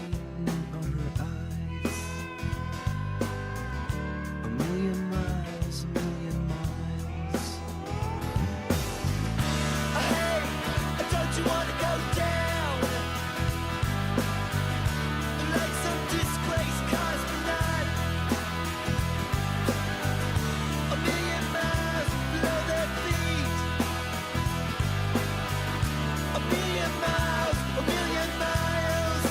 are her eyes. A million miles, a million miles. Hey, don't you wanna go down like some disgraced cosmonaut? A million miles below their feet. A million miles, a million miles.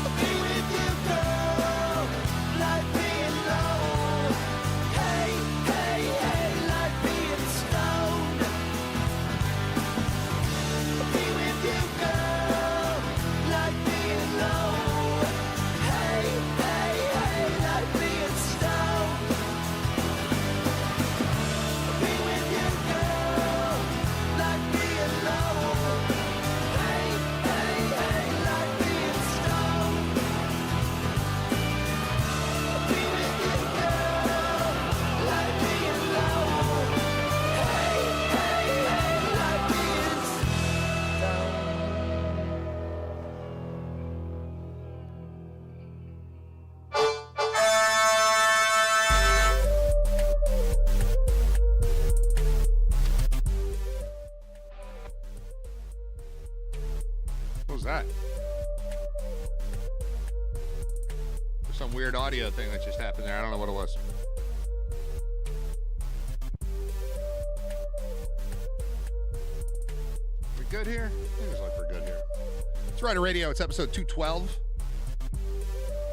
I'll be with you, girl, like being low. Hey, hey, hey, like being stoned. I'll be with you, girl, like being low. Hey, hey, hey, like being stoned. I'll be with you, girl, like being low. Hey, hey, hey, like being stoned. I'll be with you, girl, like being low. Hey, hey, hey, like being What was that? There's some weird audio thing that just happened there. I don't know what it was. We good here? Seems like we're good here. It's Riter Radio. It's episode 212.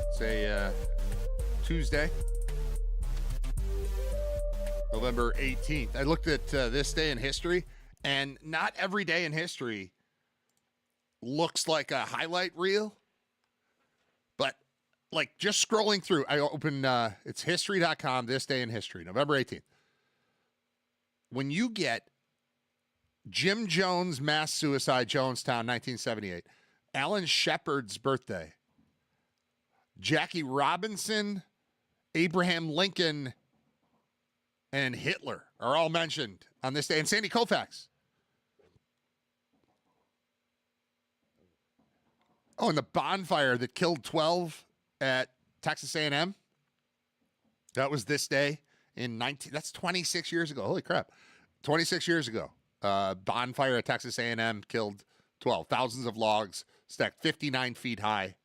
It's a Tuesday, November 18th. I looked at this day in history, and not every day in history looks like a highlight reel. But like just scrolling through, I open it's history.com, this day in history, November 18th. When you get Jim Jones, mass suicide, Jonestown, 1978, Alan Shepard's birthday, Jackie Robinson, Abraham Lincoln, and Hitler are all mentioned on this day, and Sandy Koufax. Oh, and the bonfire that killed 12 at Texas A&M. That was this day in that's 26 years ago. Holy crap. 26 years ago. Bonfire at Texas A&M killed 12. Thousands of logs stacked 59 feet high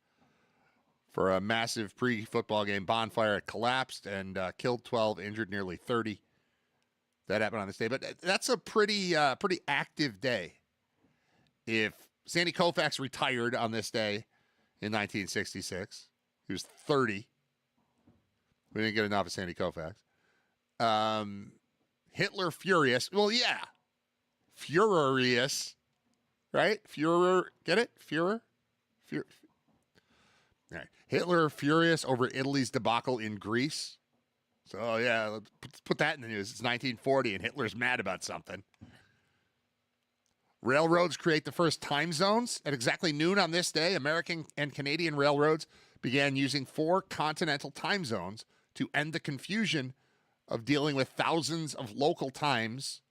for a massive pre-football game bonfire. It collapsed and killed 12, injured nearly 30. That happened on this day. But that's a pretty active day. If Sandy Koufax retired on this day in 1966, he was 30. We didn't get enough of Sandy Koufax. Hitler furious. Well, yeah. Furious. Right? Führer. Get it? Führer? All right. Hitler furious over Italy's debacle in Greece. So, yeah, let's put that in the news. It's 1940 and Hitler's mad about something. Railroads create the first time zones. At exactly noon on this day, American and Canadian railroads began using 4 continental time zones to end the confusion of dealing with thousands of local times.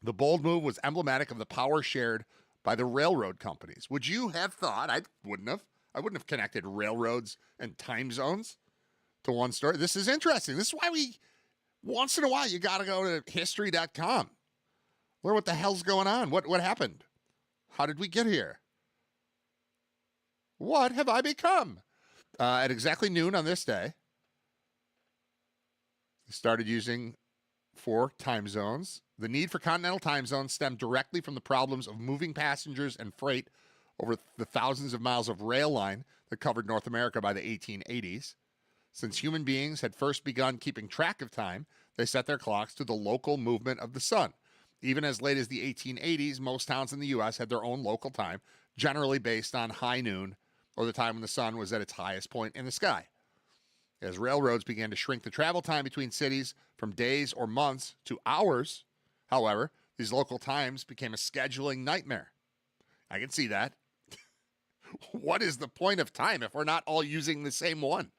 The bold move was emblematic of the power shared by the railroad companies. Would you have thought? I wouldn't have connected railroads and time zones to one story. This is interesting. This is why once in a while, you got to go to history.com. Learn what the hell's going on. What happened? How did we get here? What have I become? At exactly noon on this day, they started using 4 time zones. The need for continental time zones stemmed directly from the problems of moving passengers and freight over the thousands of miles of rail line that covered North America by the 1880s. Since human beings had first begun keeping track of time, they set their clocks to the local movement of the sun. Even as late as the 1880s, most towns in the U.S. had their own local time, generally based on high noon or the time when the sun was at its highest point in the sky. As railroads began to shrink the travel time between cities from days or months to hours, however, these local times became a scheduling nightmare. I can see that. What is the point of time if we're not all using the same one?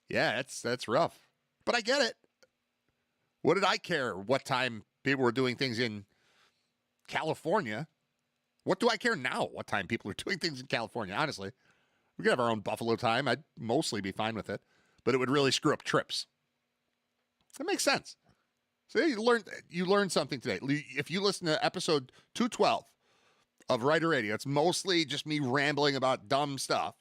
Yeah, that's rough. But I get it. What did I care what time people were doing things in California? What do I care now what time people are doing things in California? Honestly, we could have our own Buffalo time. I'd mostly be fine with it, but it would really screw up trips. That makes sense. So you learned something today. If you listen to episode 212 of Riter Radio, it's mostly just me rambling about dumb stuff,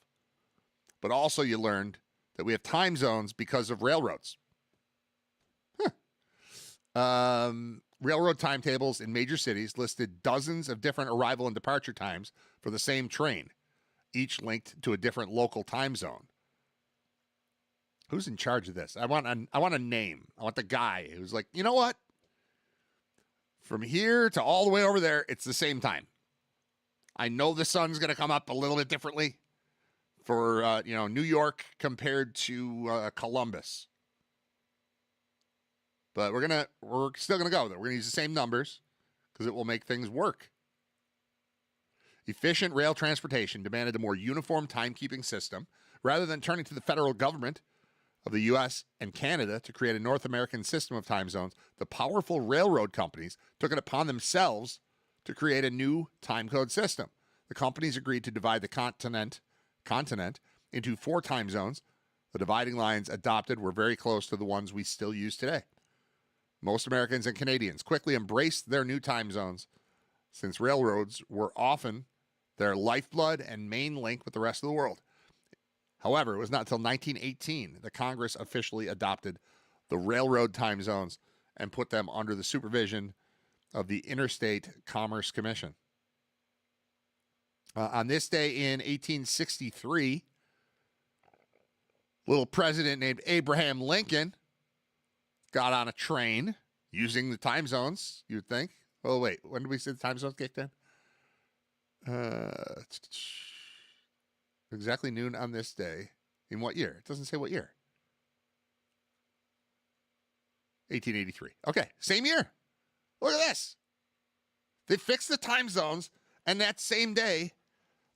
but also you learned that we have time zones because of railroads. Railroad timetables in major cities listed dozens of different arrival and departure times for the same train, each linked to a different local time zone. Who's in charge of this? I want a name. I want the guy who's like, you know what? From here to all the way over there, it's the same time. I know the sun's going to come up a little bit differently for New York compared to Columbus. But we're still gonna go there. We're gonna use the same numbers because it will make things work. Efficient rail transportation demanded a more uniform timekeeping system. Rather than turning to the federal government of the U.S. and Canada to create a North American system of time zones, the powerful railroad companies took it upon themselves to create a new time code system. The companies agreed to divide the continent into 4 time zones. The dividing lines adopted were very close to the ones we still use today. Most Americans and Canadians quickly embraced their new time zones since railroads were often their lifeblood and main link with the rest of the world. However, it was not until 1918 that Congress officially adopted the railroad time zones and put them under the supervision of the Interstate Commerce Commission. On this day in 1863, little president named Abraham Lincoln got on a train using the time zones, you'd think. Oh, wait. When did we say the time zones kicked in? Exactly noon on this day. In what year? It doesn't say what year. 1883. Okay, same year. Look at this. They fixed the time zones, and that same day,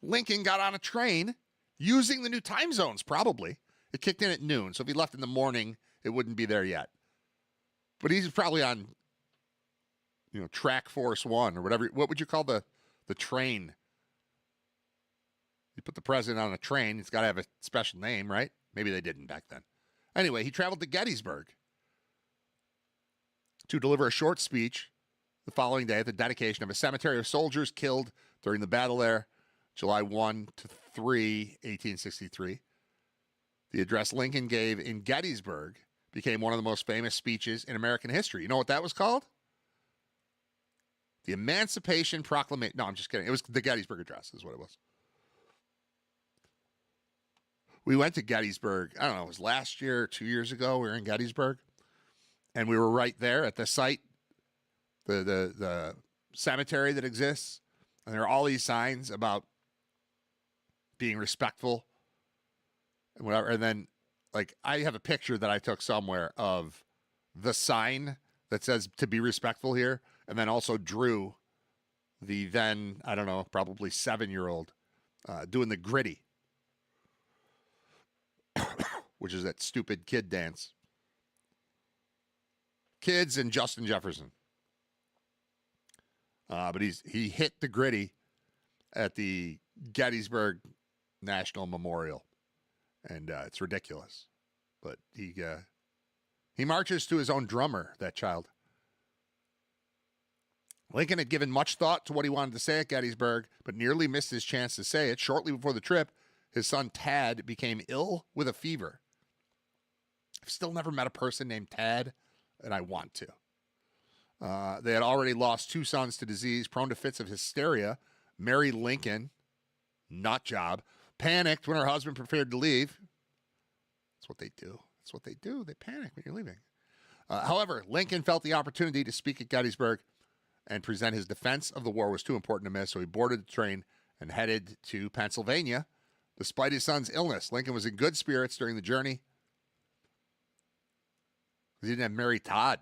Lincoln got on a train using the new time zones, probably. It kicked in at noon, so if he left in the morning, it wouldn't be there yet. But he's probably on, Track Force One or whatever. What would you call the train? You put the president on a train. It's got to have a special name, right? Maybe they didn't back then. Anyway, he traveled to Gettysburg to deliver a short speech the following day at the dedication of a cemetery of soldiers killed during the battle there, July 1 to 3, 1863. The address Lincoln gave in Gettysburg became one of the most famous speeches in American history. You know what that was called? The Emancipation Proclamation. No, I'm just kidding. It was the Gettysburg Address is what it was. We went to Gettysburg, I don't know, it was last year or 2 years ago. We were in Gettysburg, and we were right there at the site, the cemetery that exists, and there are all these signs about being respectful and whatever. And then, I have a picture that I took somewhere of the sign that says to be respectful here, and then also drew the then, I don't know, probably 7-year-old doing the gritty, which is that stupid kid dance. Kids and Justin Jefferson. But he hit the gritty at the Gettysburg National Memorial, and it's ridiculous. But he marches to his own drummer, that child. Lincoln had given much thought to what he wanted to say at Gettysburg, but nearly missed his chance to say it. Shortly before the trip, his son Tad became ill with a fever. I've still never met a person named Tad, and I want to. They had already lost 2 sons to disease, prone to fits of hysteria. Mary Lincoln, nut job, panicked when her husband prepared to leave. That's what they do. That's what they do. They panic when you're leaving. However, Lincoln felt the opportunity to speak at Gettysburg and present his defense of the war was too important to miss, so he boarded the train and headed to Pennsylvania. Despite his son's illness, Lincoln was in good spirits during the journey. He didn't have Mary Todd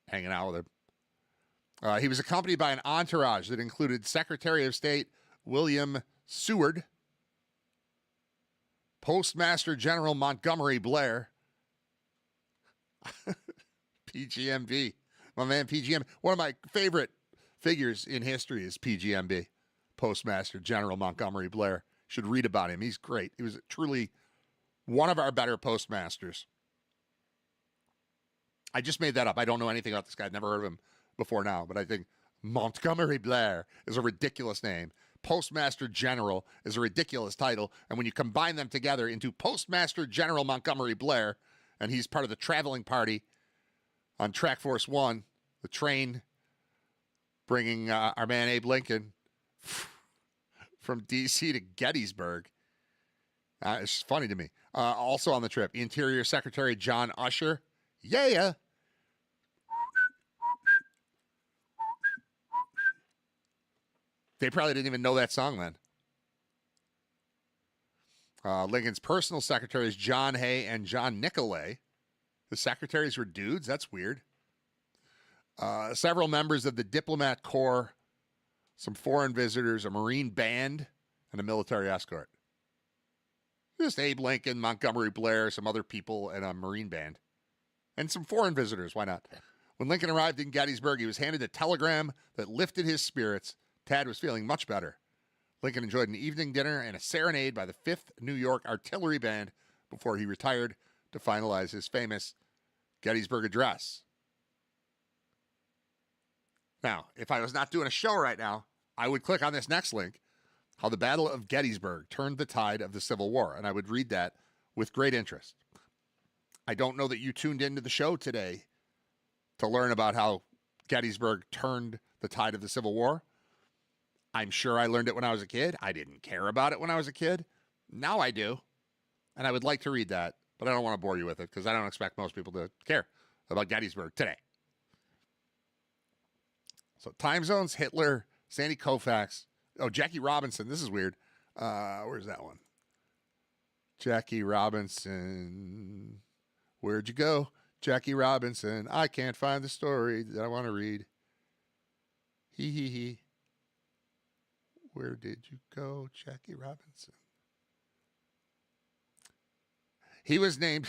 hanging out with him. He was accompanied by an entourage that included Secretary of State William Seward, Postmaster General Montgomery Blair, PGMB, my man PGM. One of my favorite figures in history is PGMB, Postmaster General Montgomery Blair. Should read about him. He's great. He was truly one of our better postmasters. I just made that up. I don't know anything about this guy. I've never heard of him before now, but I think Montgomery Blair is a ridiculous name. Postmaster General is a ridiculous title. And when you combine them together into Postmaster General Montgomery Blair, and he's part of the traveling party on Track Force One, the train bringing our man Abe Lincoln from D.C. to Gettysburg. It's funny to me. Also on the trip, Interior Secretary John Usher. Yeah. They probably didn't even know that song then. Lincoln's personal secretaries, John Hay and John Nicolay. The secretaries were dudes? That's weird. Several members of the diplomat corps, some foreign visitors, a Marine band, and a military escort. Just Abe Lincoln, Montgomery Blair, some other people, and a Marine band. And some foreign visitors, why not? When Lincoln arrived in Gettysburg, he was handed a telegram that lifted his spirits. Tad was feeling much better. Lincoln enjoyed an evening dinner and a serenade by the 5th New York Artillery Band before he retired to finalize his famous Gettysburg Address. Now, if I was not doing a show right now, I would click on this next link, how the Battle of Gettysburg turned the tide of the Civil War, and I would read that with great interest. I don't know that you tuned into the show today to learn about how Gettysburg turned the tide of the Civil War. I'm sure I learned it when I was a kid. I didn't care about it when I was a kid. Now I do. And I would like to read that, but I don't want to bore you with it because I don't expect most people to care about Gettysburg today. So time zones, Hitler, Sandy Koufax. Oh, Jackie Robinson. This is weird. Where's that one? Jackie Robinson. Where'd you go? Jackie Robinson. I can't find the story that I want to read. He. Where did you go, Jackie Robinson? He was named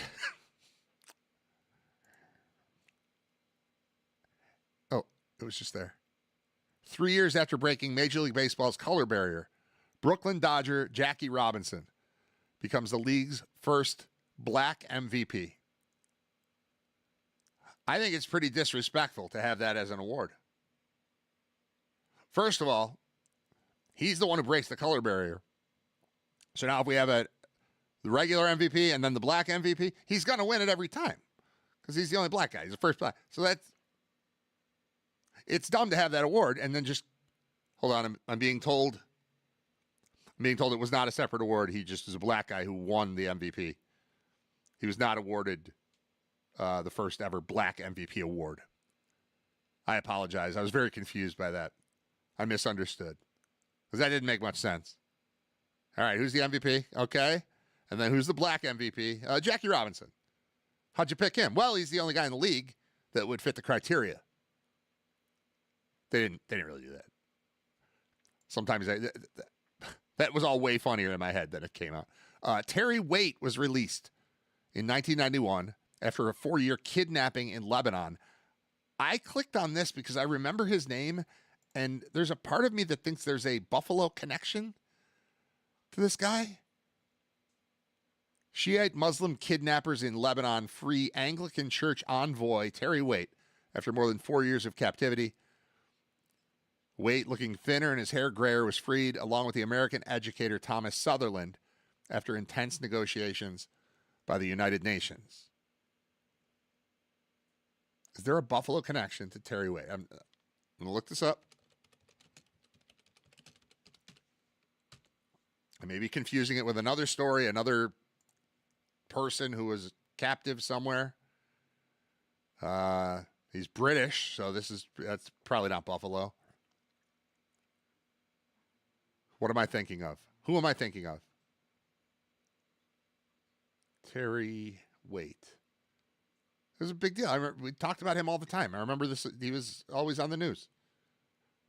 It was just there. 3 years after breaking Major League Baseball's color barrier, Brooklyn Dodger Jackie Robinson becomes the league's first black MVP. I think it's pretty disrespectful to have that as an award. First of all, he's the one who breaks the color barrier. So now if we have the regular MVP and then the black MVP, he's going to win it every time because he's the only black guy. He's the first black. So it's dumb to have that award and then just, hold on, I'm being told it was not a separate award. He just is a black guy who won the MVP. He was not awarded the first ever black MVP award. I apologize. I was very confused by that. I misunderstood because that didn't make much sense. All right, who's the MVP? Okay. And then who's the black MVP? Jackie Robinson. How'd you pick him? Well, he's the only guy in the league that would fit the criteria. They didn't really do that. Sometimes that was all way funnier in my head than it came out. Terry Waite was released in 1991 after a 4-year kidnapping in Lebanon. I clicked on this because I remember his name, and there's a part of me that thinks there's a Buffalo connection to this guy. Shiite Muslim kidnappers in Lebanon free Anglican Church envoy Terry Waite after more than 4 years of captivity. Waite, looking thinner and his hair grayer, was freed along with the American educator Thomas Sutherland after intense negotiations by the United Nations. Is there a Buffalo connection to Terry Waite? I'm going to look this up. I may be confusing it with another story, another person who was captive somewhere. He's British, so that's probably not Buffalo. What am I thinking of? Who am I thinking of? Terry Waite. It was a big deal. I remember we talked about him all the time. I remember this. He was always on the news.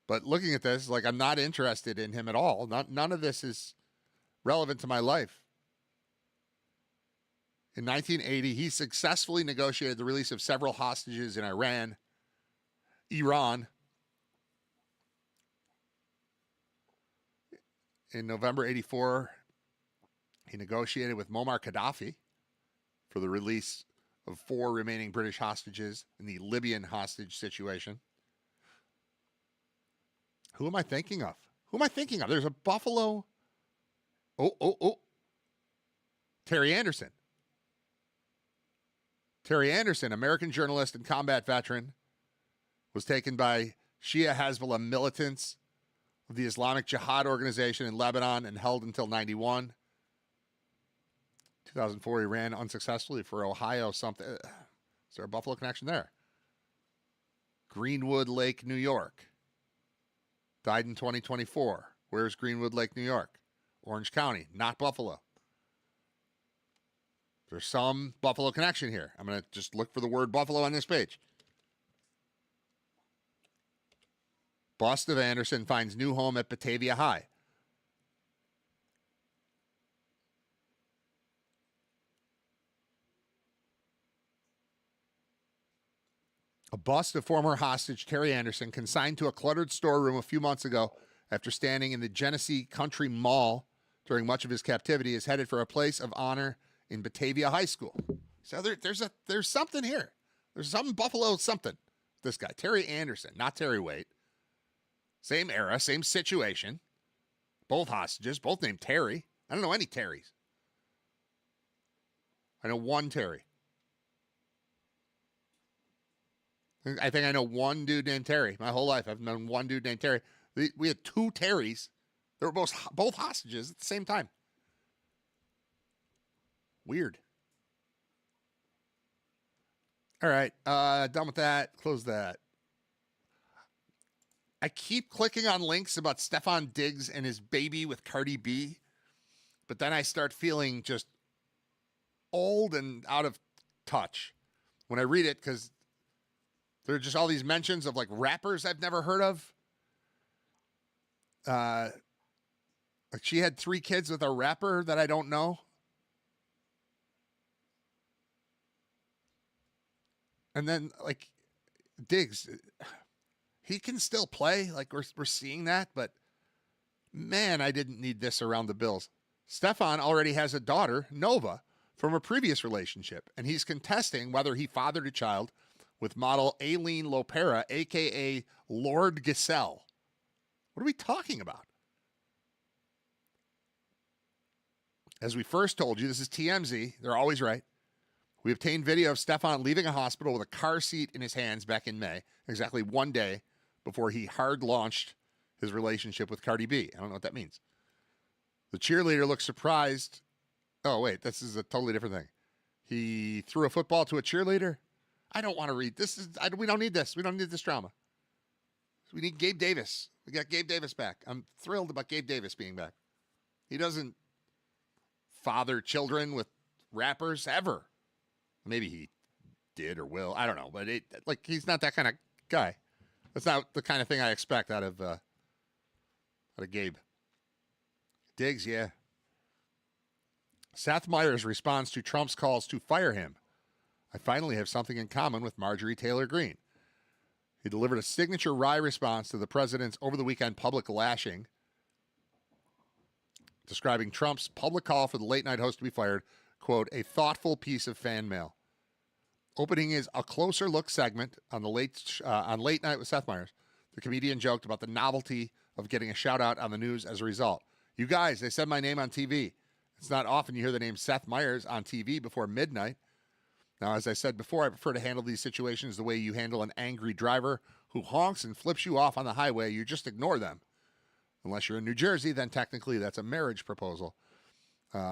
But looking at this, like, I'm not interested in him at all. None of this is relevant to my life. In 1980, he successfully negotiated the release of several hostages in Iran. In November 84, he negotiated with Muammar Gaddafi for the release of 4 remaining British hostages in the Libyan hostage situation. Who am I thinking of? There's a Buffalo. Oh. Terry Anderson. Terry Anderson, American journalist and combat veteran, was taken by Shia Hezbollah militants of the Islamic Jihad organization in Lebanon and held until 91. 2004, he ran unsuccessfully for Ohio something. Is there a Buffalo connection there? Greenwood Lake, New York. Died in 2024. Where's Greenwood Lake, New York? Orange County, not Buffalo. There's some Buffalo connection here. I'm going to just look for the word Buffalo on this page. Bust of Anderson finds new home at Batavia High. A bust of former hostage Terry Anderson, consigned to a cluttered storeroom a few months ago after standing in the Genesee Country Mall during much of his captivity, is headed for a place of honor in Batavia High School. So there's something here. There's some Buffalo something. This guy, Terry Anderson, not Terry Waite. Same era, same situation. Both hostages, both named Terry. I don't know any Terrys. I know one Terry. I think I know one dude named Terry. My whole life, I've known one dude named Terry. We had 2 Terrys. They were both hostages at the same time. Weird. All right, done with that. Close that. I keep clicking on links about Stefan Diggs and his baby with Cardi B, but then I start feeling just old and out of touch when I read it, because there are just all these mentions of like rappers I've never heard of. Like she had 3 kids with a rapper that I don't know. And then like Diggs, he can still play. Like we're seeing that, but man, I didn't need this around the Bills. Stefan already has a daughter, Nova, from a previous relationship, and he's contesting whether he fathered a child with model Aileen Lopera, a.k.a. Lord Giselle. What are we talking about? As we first told you, this is TMZ. They're always right. We obtained video of Stefan leaving a hospital with a car seat in his hands back in May, exactly one day before he hard launched his relationship with Cardi B. I don't know what that means. The cheerleader looked surprised. Oh, wait, this is a totally different thing. He threw a football to a cheerleader. I don't want to read this. We don't need this. We don't need this drama. We need Gabe Davis. We got Gabe Davis back. I'm thrilled about Gabe Davis being back. He doesn't father children with rappers ever. Maybe he did or will. I don't know. But he's not that kind of guy. That's not the kind of thing I expect out of Gabe. Diggs, yeah. Seth Meyers responds to Trump's calls to fire him. I finally have something in common with Marjorie Taylor Greene. He delivered a signature wry response to the president's over-the-weekend public lashing, describing Trump's public call for the late-night host to be fired, quote, a thoughtful piece of fan mail. Opening his A Closer Look segment on Late Night with Seth Meyers, the comedian joked about the novelty of getting a shout-out on the news as a result. You guys, they said my name on TV. It's not often you hear the name Seth Meyers on TV before midnight. Now, as I said before, I prefer to handle these situations the way you handle an angry driver who honks and flips you off on the highway. You just ignore them. Unless you're in New Jersey, then technically that's a marriage proposal.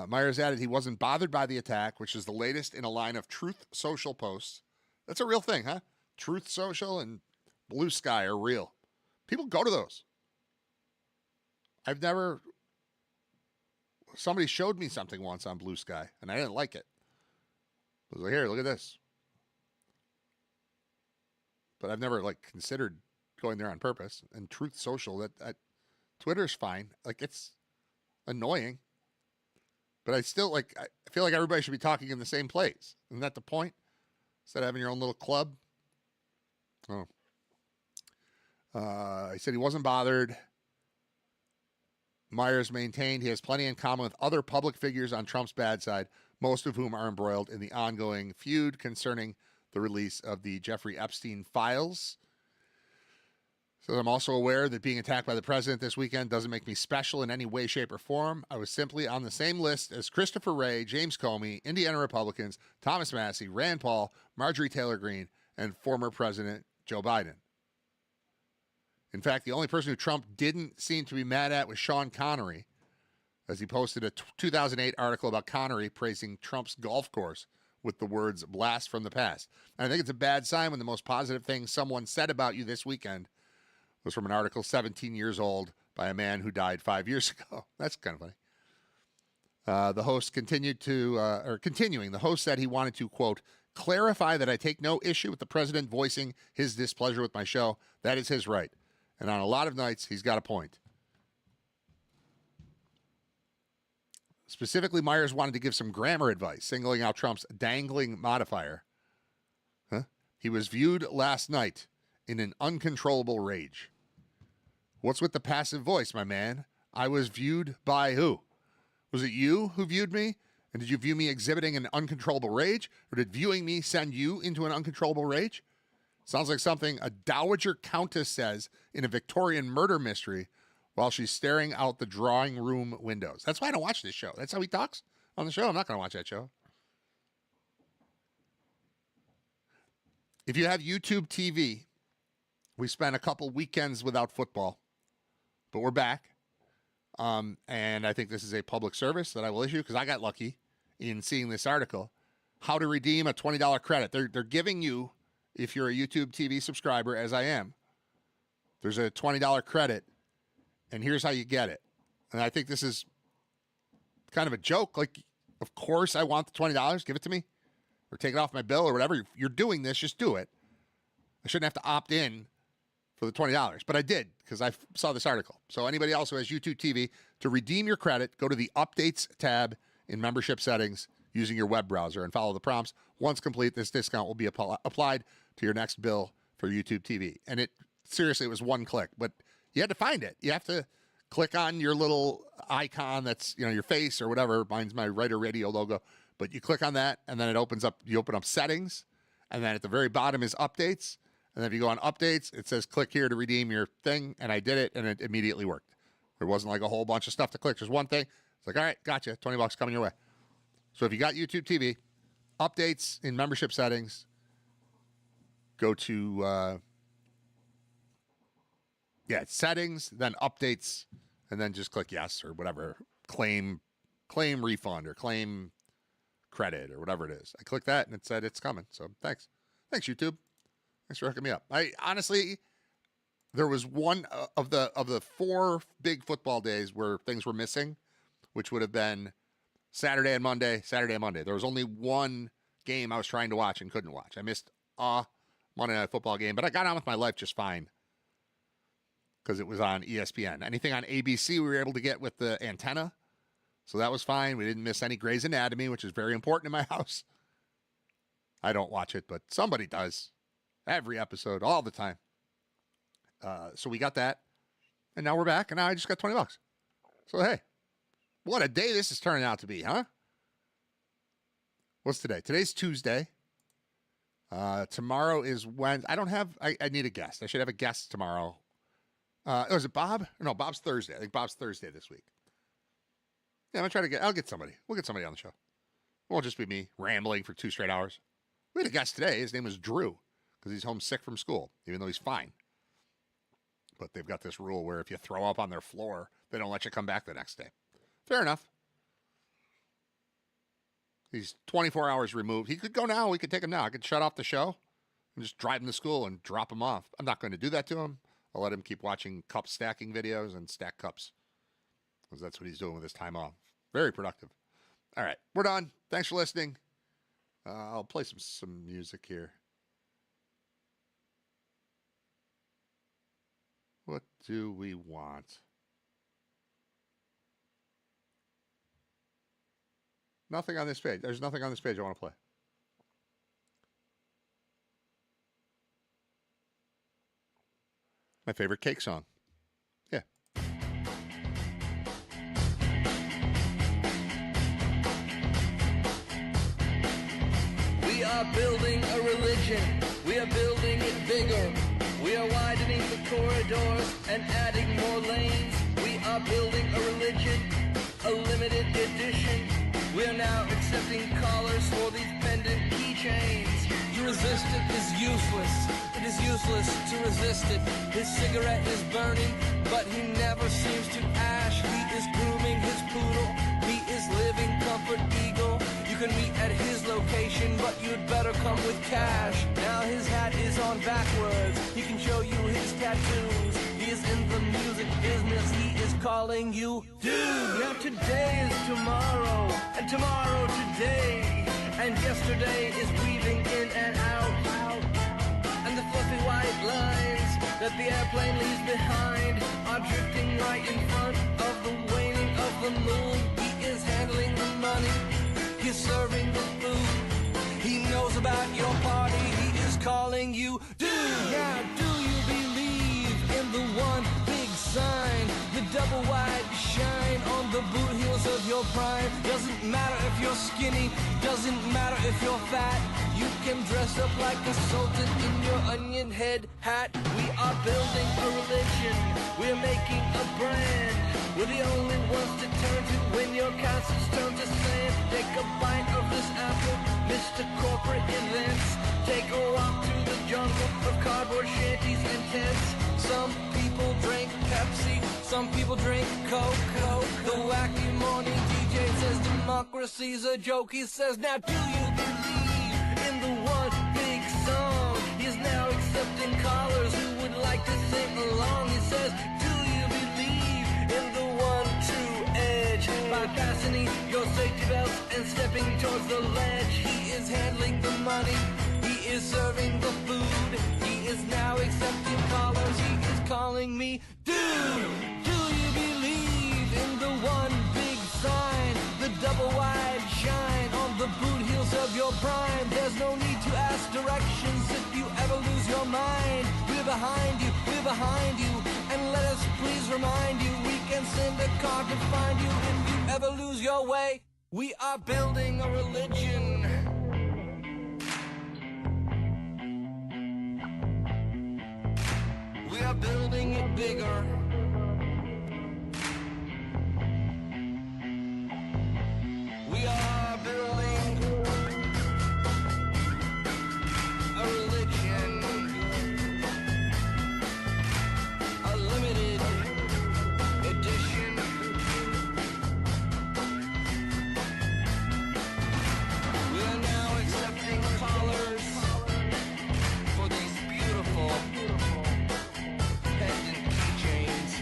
Myers added he wasn't bothered by the attack, which is the latest in a line of Truth Social posts. That's a real thing, huh? Truth Social and Blue Sky are real. People go to those. Somebody showed me something once on Blue Sky, and I didn't like it. I was like, here, look at this. But I've never considered going there on purpose. And Truth Social, that Twitter's fine. It's annoying. But I still I feel like everybody should be talking in the same place. Isn't that the point? Instead of having your own little club. Oh. He said he wasn't bothered. Myers maintained he has plenty in common with other public figures on Trump's bad side, most of whom are embroiled in the ongoing feud concerning the release of the Jeffrey Epstein files. So I'm also aware that being attacked by the president this weekend doesn't make me special in any way, shape, or form. I was simply on the same list as Christopher Wray, James Comey, Indiana Republicans, Thomas Massie, Rand Paul, Marjorie Taylor Greene, and former President Joe Biden. In fact, the only person who Trump didn't seem to be mad at was Sean Connery, as he posted a 2008 article about Connery praising Trump's golf course with the words blast from the past. And I think it's a bad sign when the most positive thing someone said about you this weekend was from an article 17 years old by a man who died 5 years ago. That's kind of funny. The host continuing, the host said he wanted to, quote, clarify that I take no issue with the president voicing his displeasure with my show. That is his right. And on a lot of nights, he's got a point. Specifically, Myers wanted to give some grammar advice, singling out Trump's dangling modifier. He was viewed last night in an uncontrollable rage. What's with the passive voice, my man? I was viewed by who? Was it you who viewed me? And did you view me exhibiting an uncontrollable rage? Or did viewing me send you into an uncontrollable rage? Sounds like something a dowager countess says in a Victorian murder mystery while she's staring out the drawing room windows. That's why I don't watch this show. That's how he talks on the show. I'm not going to watch that show. If you have YouTube TV, we spent a couple weekends without football, but we're back. And I think this is a public service that I will issue because I got lucky in seeing this article. How to redeem a $20 credit. They're giving you, if you're a YouTube TV subscriber, as I am, there's a $20 credit, and here's how you get it. And I think this is kind of a joke. Of course I want the $20. Give it to me. Or take it off my bill or whatever. You're doing this, just do it. I shouldn't have to opt in for the $20, but I did because I saw this article. So anybody else who has YouTube TV, to redeem your credit, go to the Updates tab in membership settings using your web browser and follow the prompts. Once complete, this discount will be applied to your next bill for YouTube TV. And it seriously, it was one click, but you had to find it. You have to click on your little icon that's, your face or whatever. Mine's my Riter Radio logo. But you click on that, and then it opens up. You open up settings, and then at the very bottom is updates. And then if you go on updates, it says click here to redeem your thing. And I did it, and it immediately worked. There wasn't like a whole bunch of stuff to click. Just one thing. It's like, all right, gotcha. $20 coming your way. So if you got YouTube TV, updates in membership settings, go to settings, then updates, and then just click yes or whatever. Claim refund or claim credit or whatever it is. I clicked that and it said it's coming. So thanks YouTube. Thanks for hooking me up. I honestly, there was one of the 4 big football days where things were missing, which would have been Saturday and Monday. There was only one game I was trying to watch and couldn't watch. I missed a Monday Night Football game, but I got on with my life just fine because it was on ESPN. Anything on ABC we were able to get with the antenna, so that was fine. We didn't miss any Grey's Anatomy, which is very important in my house. I don't watch it, but somebody does. Every episode, all the time. So we got that, and now we're back, and now I just got $20. So hey, what a day this is turning out to be, huh? What's today? Today's Tuesday. Tomorrow is Wednesday. I need a guest. I should have a guest tomorrow. Is it Bob? No, Bob's Thursday. I think Bob's Thursday this week. Yeah, I'll get somebody. We'll get somebody on the show. It won't just be me rambling for 2 straight hours. We had a guest today. His name is Drew because he's homesick from school, even though he's fine. But they've got this rule where if you throw up on their floor, they don't let you come back the next day. Fair enough. He's 24 hours removed. He could go now. We could take him now. I could shut off the show and just drive him to school and drop him off. I'm not going to do that to him. I'll let him keep watching cup stacking videos and stack cups because that's what he's doing with his time off. Very productive. All right, we're done. Thanks for listening. I'll play some music here. What do we want? Nothing on this page. There's nothing on this page I want to play. My favorite cake song. Yeah. We are building a religion. We are building it bigger. We are widening the corridors and adding more lanes. We are building a religion, a limited edition. We are now accepting callers for these pendant keychains. To resist it is useless. It is useless to resist it. His cigarette is burning, but he never seems to ash. He is grooming his poodle. He is living comfort eagle. You can meet at his location, but you'd better come with cash. Now his hat is on backwards. He can show you his tattoos. He is in the music business. He is calling you dude. Now today is tomorrow, and tomorrow today, and yesterday is weaving in and out. And the fluffy white lines that the airplane leaves behind are drifting right in front of the waning of the moon. He is handling the money. He's serving the food. He knows about your party. He is calling you dude. Now do you believe in the one big sign, the double wide shine on the boot heels of your prime? Doesn't matter if you're skinny, doesn't matter if you're fat. You can dress up like a sultan in your onion head hat. We are building a religion. We're making a brand. We're the only ones to turn to when your castles turn to sand. Take a bite of this apple, Mr. Corporate Events. Take a walk through the jungle of cardboard shanties and tents. Some people drink Pepsi, some people drink Coke. The wacky morning DJ says democracy's a joke. He says, now do you believe in the one big song? He's now accepting callers who would like to sing along. He says, do you believe in the one true edge? By fastening your safety belts and stepping towards the ledge. He is handling the money. He is serving the food. He is now accepting callers. He is calling me dude. Do you believe in the one big sign, the double wide shine on the boot heels of your prime? There's no need to ask directions if you ever lose your mind. We're behind you. we're behind you. And let us please remind you, we can send a car to find you if you ever lose your way. We are building a religion. We are building it bigger. We are building a religion, a limited edition. We are now accepting callers for these beautiful pendant keychains.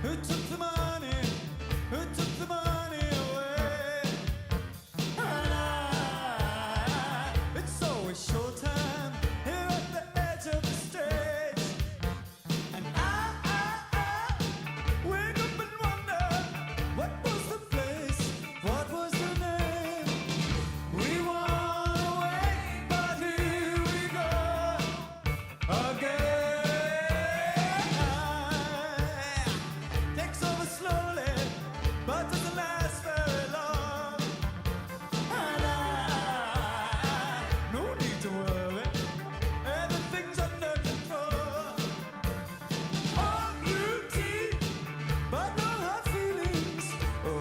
Who took the money? Who took the money away? It's always showtime here at the edge of the stage. And I wake up and wonder, what was the place? What was the name? We want away, but here we go again. Takes over slowly, but doesn't last very long. And no need to worry, everything's under control. All beauty, but no hard feelings.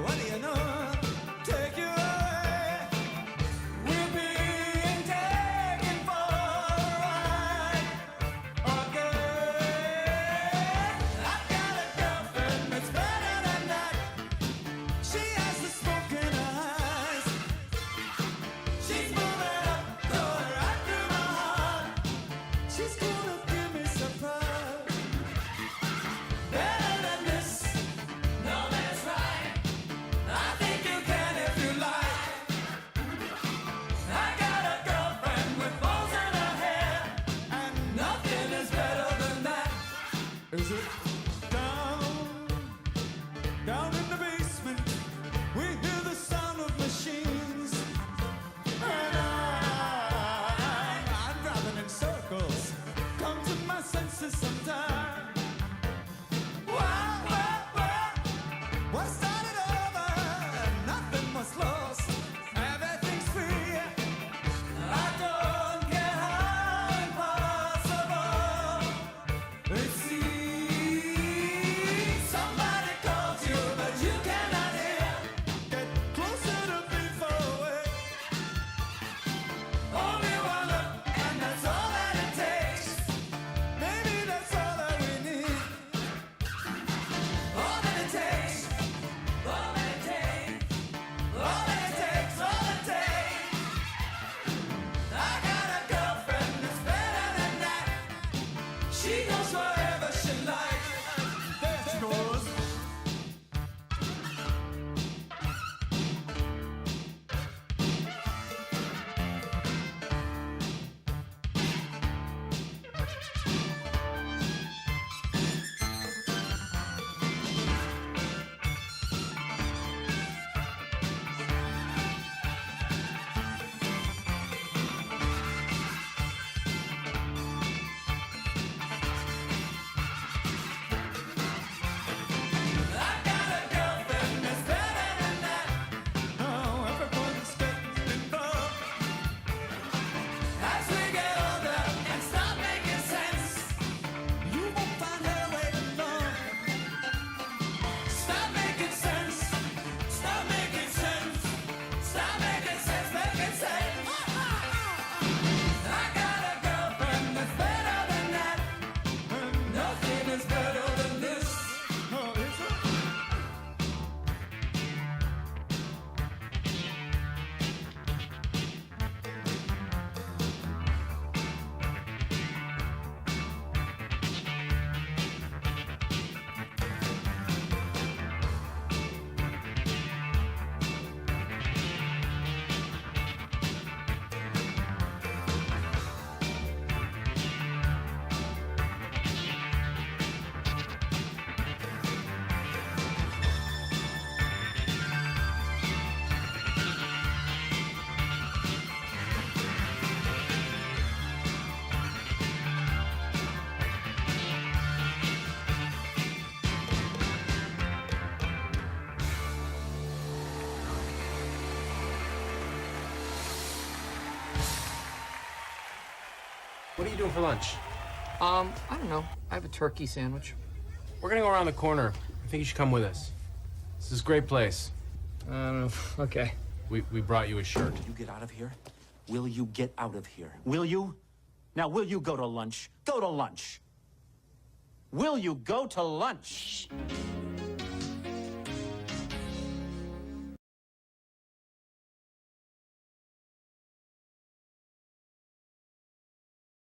What do you know? Take you away. We're being taken for a ride again. I've got a girlfriend that's better than that. She has the smoke in her eyes. She's moving up, going right through my heart. She's gonna give me surprise. Better than this, no man's right. I think you can if you like. I got a girlfriend with balls in her hair, and nothing is better than that. Is it? Down in the basement, we hear the sound of machines. And I'm driving in circles, come to my senses sometime. What started over? Nothing was lost. Everything's free. I don't care how impossible it seems. Somebody called you, but is better than this. What are you doing for lunch? I don't know. I have a turkey sandwich. We're gonna go around the corner. I think you should come with us. This is a great place. I don't know. Okay. We brought you a shirt. You get out of here? Will you get out of here? Will you? Now, will you go to lunch? Go to lunch. Will you go to lunch? Shh.